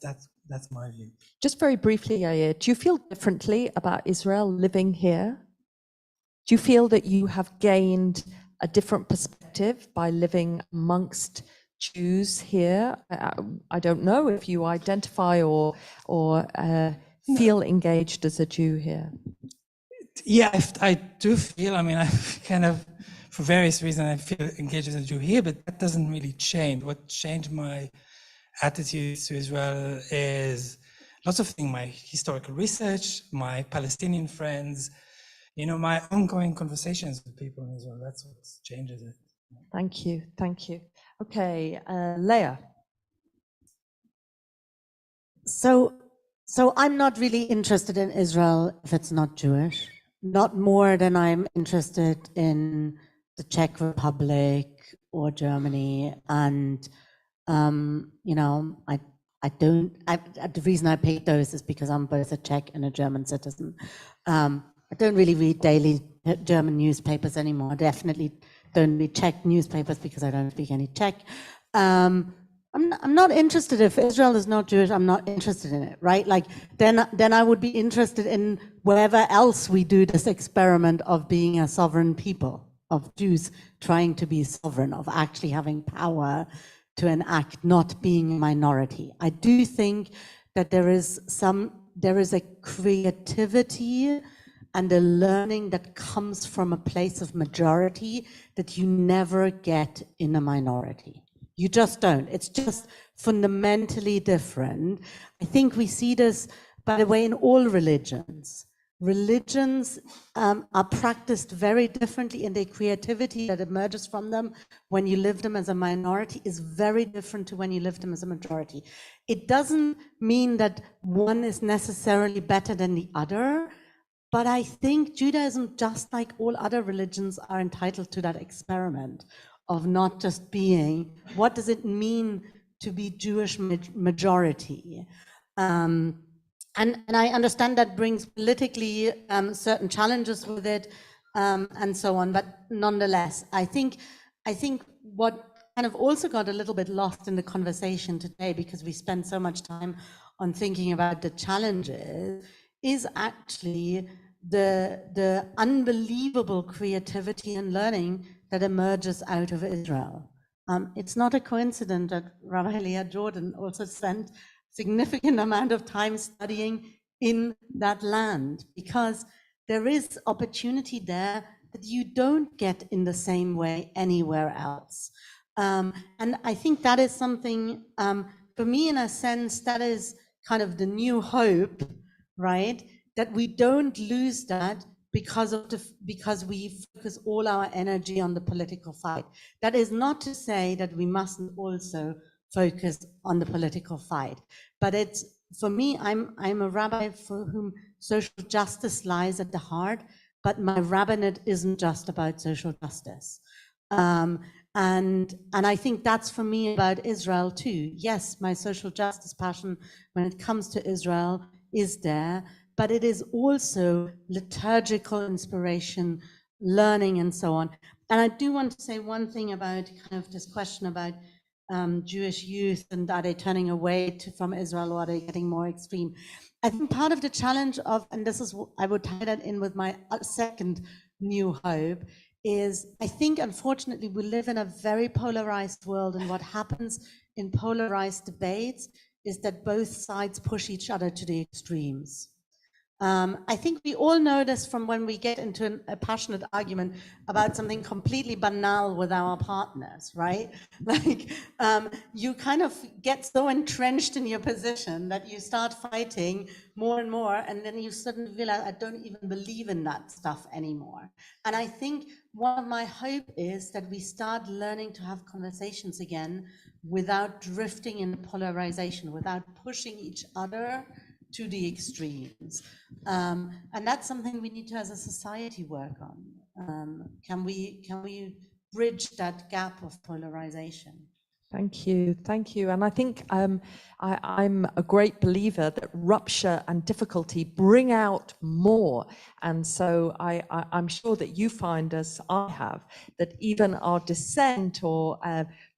Speaker 4: my view.
Speaker 6: Just very briefly, Yair, do you feel differently about Israel living here? Do you feel that you have gained a different perspective by living amongst Jews here? I don't know if you identify or feel engaged as a Jew here.
Speaker 4: Yeah, I do feel, I kind of, for various reasons, I feel engaged as a Jew here, but that doesn't really change. What changed my attitude to Israel is lots of things, my historical research, my Palestinian friends, my ongoing conversations with people in Israel. That's what changes it.
Speaker 6: Thank you. Okay, Leah.
Speaker 5: So I'm not really interested in Israel if it's not Jewish, not more than I'm interested in the Czech Republic or Germany. And, the reason I picked those is because I'm both a Czech and a German citizen. I don't really read daily German newspapers anymore. I definitely don't read Czech newspapers because I don't speak any Czech. I'm not interested. If Israel is not Jewish, I'm not interested in it, right? Like then I would be interested in wherever else we do this experiment of being a sovereign people, of Jews trying to be sovereign, of actually having power to enact, not being a minority. I do think that there is a creativity and a learning that comes from a place of majority that you never get in a minority. You just don't. It's just fundamentally different. I think we see this, by the way, in all religions. Religions are practiced very differently, and the creativity that emerges from them when you live them as a minority is very different to when you live them as a majority. It doesn't mean that one is necessarily better than the other, but I think Judaism, just like all other religions, are entitled to that experiment of not just being, what does it mean to be Jewish majority? And I understand that brings politically certain challenges with it, and so on, but nonetheless, I think what kind of also got a little bit lost in the conversation today, because we spent so much time on thinking about the challenges, is actually the unbelievable creativity and learning that emerges out of Israel. It's not a coincidence that Rabbi Leah Jordan also spent significant amount of time studying in that land, because there is opportunity there that you don't get in the same way anywhere else. And I think that is something, for me, in a sense, that is kind of the new hope, right? That we don't lose that because we focus all our energy on the political fight. That is not to say that we mustn't also focus on the political fight, but it's, for me, I'm a rabbi for whom social justice lies at the heart, but my rabbinate isn't just about social justice. And I think that's, for me, about Israel too. Yes, my social justice passion when it comes to Israel is there, but it is also liturgical inspiration, learning, and so on. And I do want to say one thing about kind of this question about Jewish youth, and are they turning away from Israel, or are they getting more extreme? I think part of the challenge of, and this is, I would tie that in with my second new hope, is I think, unfortunately, we live in a very polarized world, and what happens in polarized debates is that both sides push each other to the extremes. I think we all know this from when we get into a passionate argument about something completely banal with our partners, right? Like, you kind of get so entrenched in your position that you start fighting more and more, and then you suddenly realize, I don't even believe in that stuff anymore. And I think one of my hope is that we start learning to have conversations again without drifting in polarization, without pushing each other to the extremes. And that's something we need to, as a society, work on. Can we bridge that gap of polarization?
Speaker 6: Thank you, thank you. And I think I'm a great believer that rupture and difficulty bring out more. And so I'm sure that you find, as I have, that even our dissent or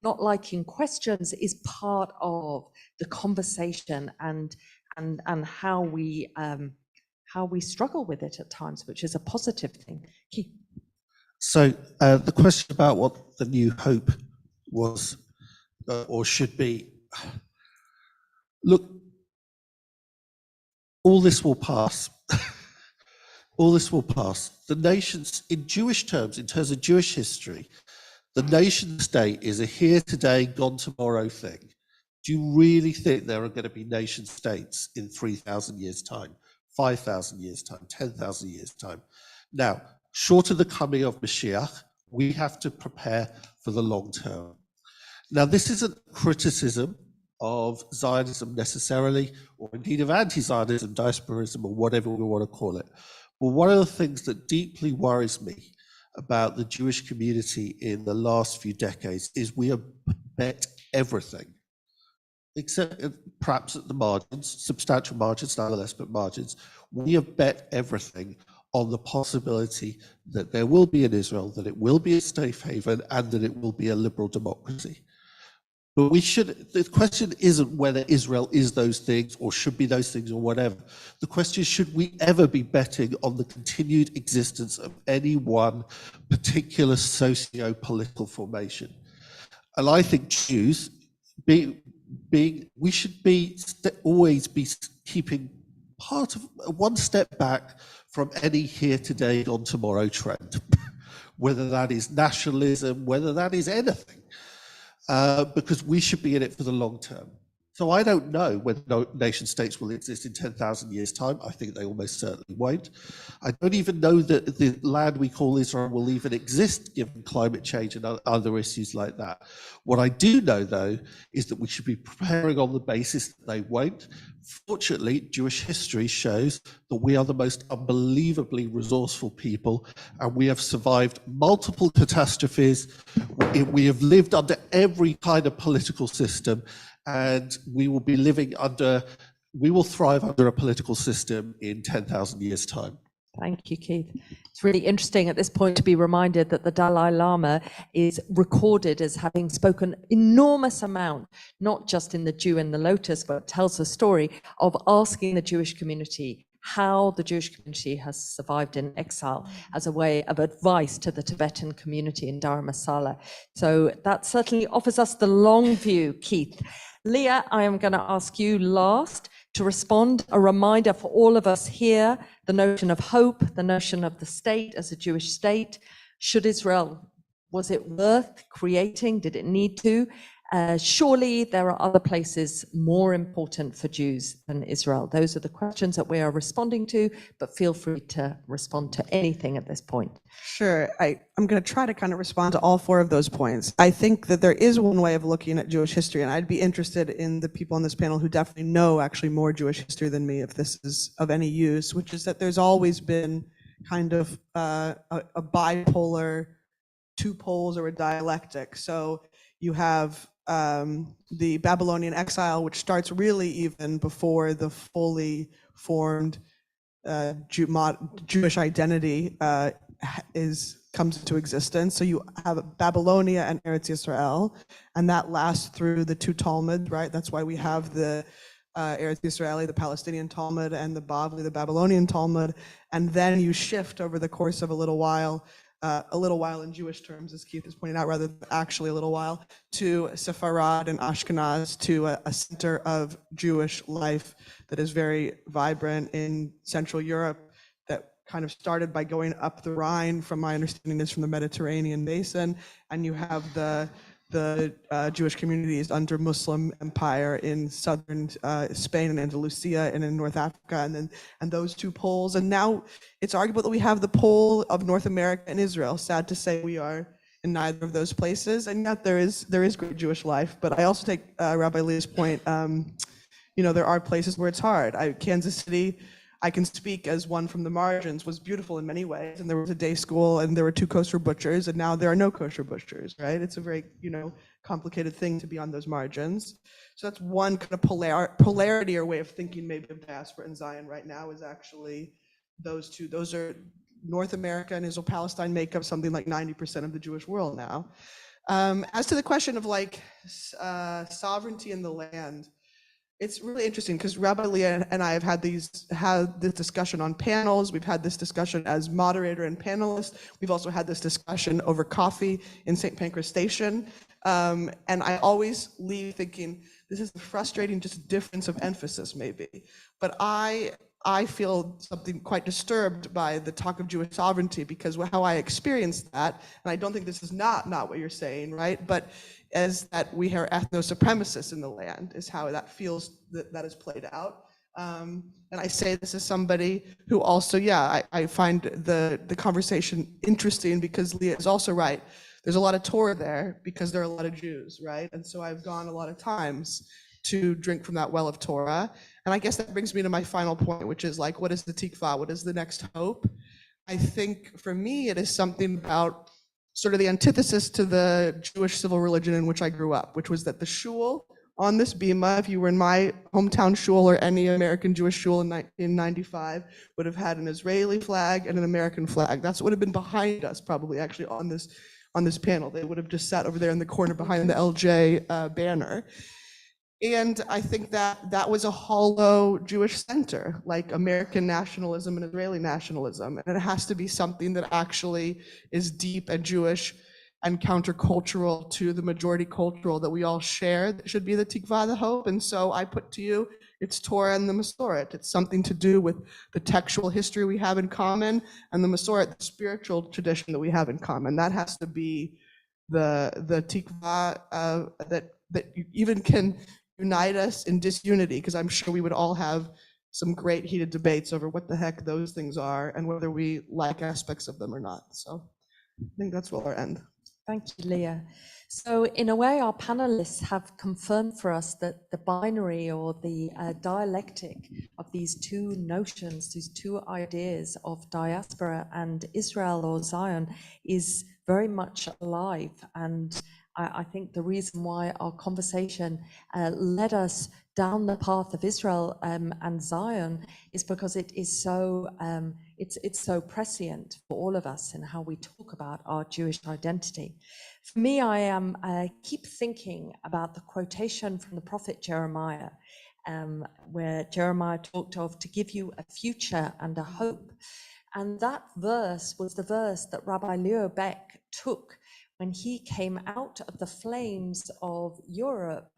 Speaker 6: not liking questions is part of the conversation and how we struggle with it at times, which is a positive thing. Keith.
Speaker 7: So the question about what the new hope was or should be, look, all this will pass. All this will pass. The nations, in Jewish terms, in terms of Jewish history, the nation state is a here today, gone tomorrow thing. Do you really think there are going to be nation states in 3,000 years' time, 5,000 years' time, 10,000 years' time? Now, short of the coming of Mashiach, we have to prepare for the long term. Now, this isn't criticism of Zionism necessarily, or indeed of anti-Zionism, diasporism, or whatever we want to call it. But one of the things that deeply worries me about the Jewish community in the last few decades is we have bet everything, except perhaps at the margins, substantial margins, nonetheless, but margins. We have bet everything on the possibility that there will be an Israel, that it will be a safe haven, and that it will be a liberal democracy. But the question isn't whether Israel is those things or should be those things or whatever. The question is, should we ever be betting on the continued existence of any one particular socio-political formation? And I think Jews, we should always be keeping part of one step back from any here today, gone tomorrow trend, whether that is nationalism, whether that is anything. Because we should be in it for the long term. So I don't know whether nation states will exist in 10,000 years' time. I think they almost certainly won't. I don't even know that the land we call Israel will even exist given climate change and other issues like that. What I do know, though, is that we should be preparing on the basis that they won't. Fortunately, Jewish history shows that we are the most unbelievably resourceful people, and we have survived multiple catastrophes. We have lived under every kind of political system, and we will thrive under a political system in 10,000 years' time.
Speaker 6: Thank you, Keith. It's really interesting at this point to be reminded that the Dalai Lama is recorded as having spoken enormous amount, not just in The Jew and the Lotus, but tells the story of asking the Jewish community how the Jewish community has survived in exile as a way of advice to the Tibetan community in Dharamsala. So that certainly offers us the long view, Keith. Leah, I am going to ask you last to respond. A reminder for all of us here, the notion of hope, the notion of the state as a Jewish state. Should Israel, was it worth creating? Did it need to? Surely there are other places more important for Jews than Israel. Those are the questions that we are responding to, but feel free to respond to anything at this point.
Speaker 3: Sure. I'm going to try to kind of respond to all four of those points. I think that there is one way of looking at Jewish history, and I'd be interested in the people on this panel who definitely know actually more Jewish history than me, if this is of any use, which is that there's always been kind of a bipolar, two poles or a dialectic. So you have the Babylonian exile, which starts really even before the fully formed Jewish identity comes into existence. So you have Babylonia and Eretz Yisrael, and that lasts through the two Talmuds, right? That's why we have the Eretz Yisraeli, the Palestinian Talmud, and the Bavli, the Babylonian Talmud. And then you shift over the course of a little while in Jewish terms, as Keith is pointing out, rather than actually a little while, to Sepharad and Ashkenaz, to a center of Jewish life that is very vibrant in Central Europe, that kind of started by going up the Rhine, from my understanding is from the Mediterranean basin, and you have the Jewish communities under Muslim empire in southern Spain and Andalusia and in North Africa, and those two poles. And now it's arguable that we have the pole of North America and Israel. Sad to say we are in neither of those places, and yet there is great Jewish life. But I also take Rabbi Leah's point. There are places where it's hard. Kansas City, I can speak as one from the margins, was beautiful in many ways, and there was a day school, and there were two kosher butchers, and now there are no kosher butchers, right? It's a very, complicated thing to be on those margins. So that's one kind of polarity or way of thinking maybe of diaspora and Zion right now, is actually those two. Those are North America and Israel-Palestine make up something like 90% of the Jewish world now. As to the question of sovereignty in the land, it's really interesting because Rabbi Leah and I have had this discussion on panels. We've had this discussion as moderator and panelist. We've also had this discussion over coffee in St. Pancras Station. And I always leave thinking, this is a frustrating just difference of emphasis maybe. But I feel something quite disturbed by the talk of Jewish sovereignty, because how I experienced that, and I don't think this is not what you're saying, right? But as that we are ethno-supremacists in the land is how that feels, that is played out. And I say this as somebody who also, I find the conversation interesting, because Leah is also right. There's a lot of Torah there because there are a lot of Jews, right? And so I've gone a lot of times to drink from that well of Torah. And I guess that brings me to my final point, which is what is the tikva? What is the next hope? I think for me, it is something about sort of the antithesis to the Jewish civil religion in which I grew up, which was that the shul on this bima, if you were in my hometown shul or any American Jewish shul in 1995, would have had an Israeli flag and an American flag. That's what would have been behind us, probably actually on this panel. They would have just sat over there in the corner behind the LJ banner. And I think that was a hollow Jewish center, like American nationalism and Israeli nationalism. And it has to be something that actually is deep and Jewish and countercultural to the majority cultural that we all share. That should be the tikva, the hope. And so I put to you, it's Torah and the Masoret. It's something to do with the textual history we have in common, and the Masoret, the spiritual tradition that we have in common. That has to be the tikva that you even can unite us in disunity, because I'm sure we would all have some great heated debates over what the heck those things are and whether we like aspects of them or not. So I think that's where I'll end.
Speaker 6: Thank you, Leah. So in a way, our panelists have confirmed for us that the binary or the dialectic of these two notions, these two ideas of diaspora and Israel or Zion is very much alive. And I think the reason why our conversation led us down the path of Israel and Zion is because it is so it's so prescient for all of us in how we talk about our Jewish identity. For me, I keep thinking about the quotation from the prophet Jeremiah, where Jeremiah talked of to give you a future and a hope. And that verse was the verse that Rabbi Lea took when he came out of the flames of Europe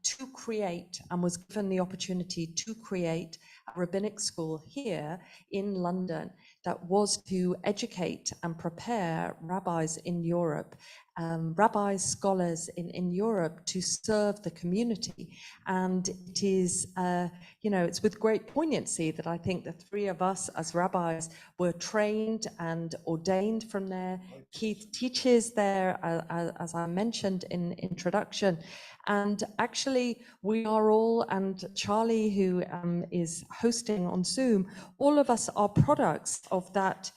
Speaker 6: to create and was given the opportunity to create a rabbinic school here in London that was to educate and prepare rabbis in Europe, rabbis, scholars in Europe to serve the community. And it is, it's with great poignancy that I think the three of us as rabbis were trained and ordained from there. Keith teaches there, as I mentioned in introduction. And actually, we are all, and Charlie, who is hosting on Zoom, all of us are products of that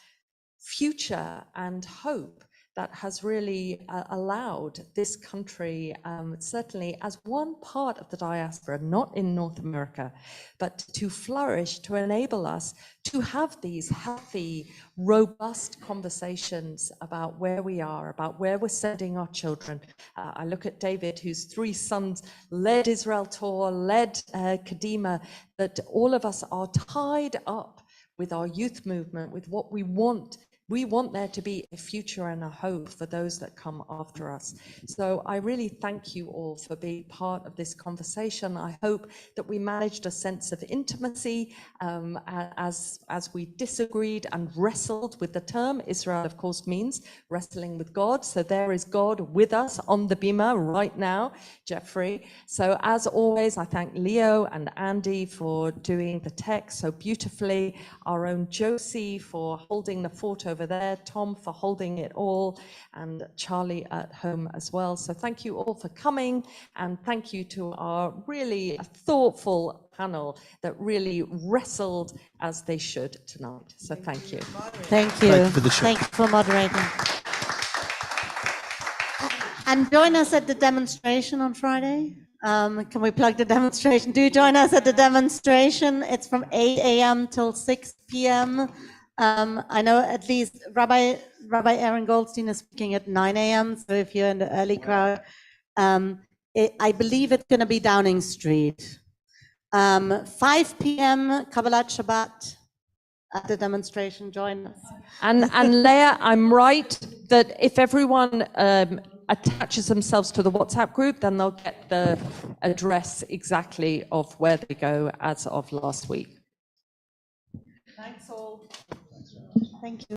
Speaker 6: future and hope that has really allowed this country, certainly as one part of the diaspora, not in North America, but to flourish, to enable us to have these healthy, robust conversations about where we are, about where we're sending our children. I look at David, whose three sons led Israel Tour, led Kadima, that all of us are tied up with our youth movement, with what we want. We want there to be a future and a hope for those that come after us. So I really thank you all for being part of this conversation. I hope that we managed a sense of intimacy as we disagreed and wrestled with the term. Israel, of course, means wrestling with God. So there is God with us on the bima right now, Jeffrey. So as always, I thank Leo and Andy for doing the text so beautifully, our own Josie for holding the fort over there, Tom for holding it all, and Charlie at home as well. So thank you all for coming, and thank you to our really thoughtful panel that really wrestled as they should tonight. So thank you.
Speaker 5: Thank you.
Speaker 8: Thank you for the show.
Speaker 5: Thank you for moderating. And join us at the demonstration on Friday. Can we plug the demonstration? Do join us at the demonstration. It's from 8 a.m. till 6 p.m. I know at least Rabbi Aaron Goldstein is speaking at 9 a.m. So if you're in the early crowd, I believe it's going to be Downing Street. 5 p.m. Kabbalat Shabbat at the demonstration. Join us.
Speaker 6: And Leah, I'm right that if everyone attaches themselves to the WhatsApp group, then they'll get the address exactly of where they go as of last week.
Speaker 5: Thanks all. Thank you.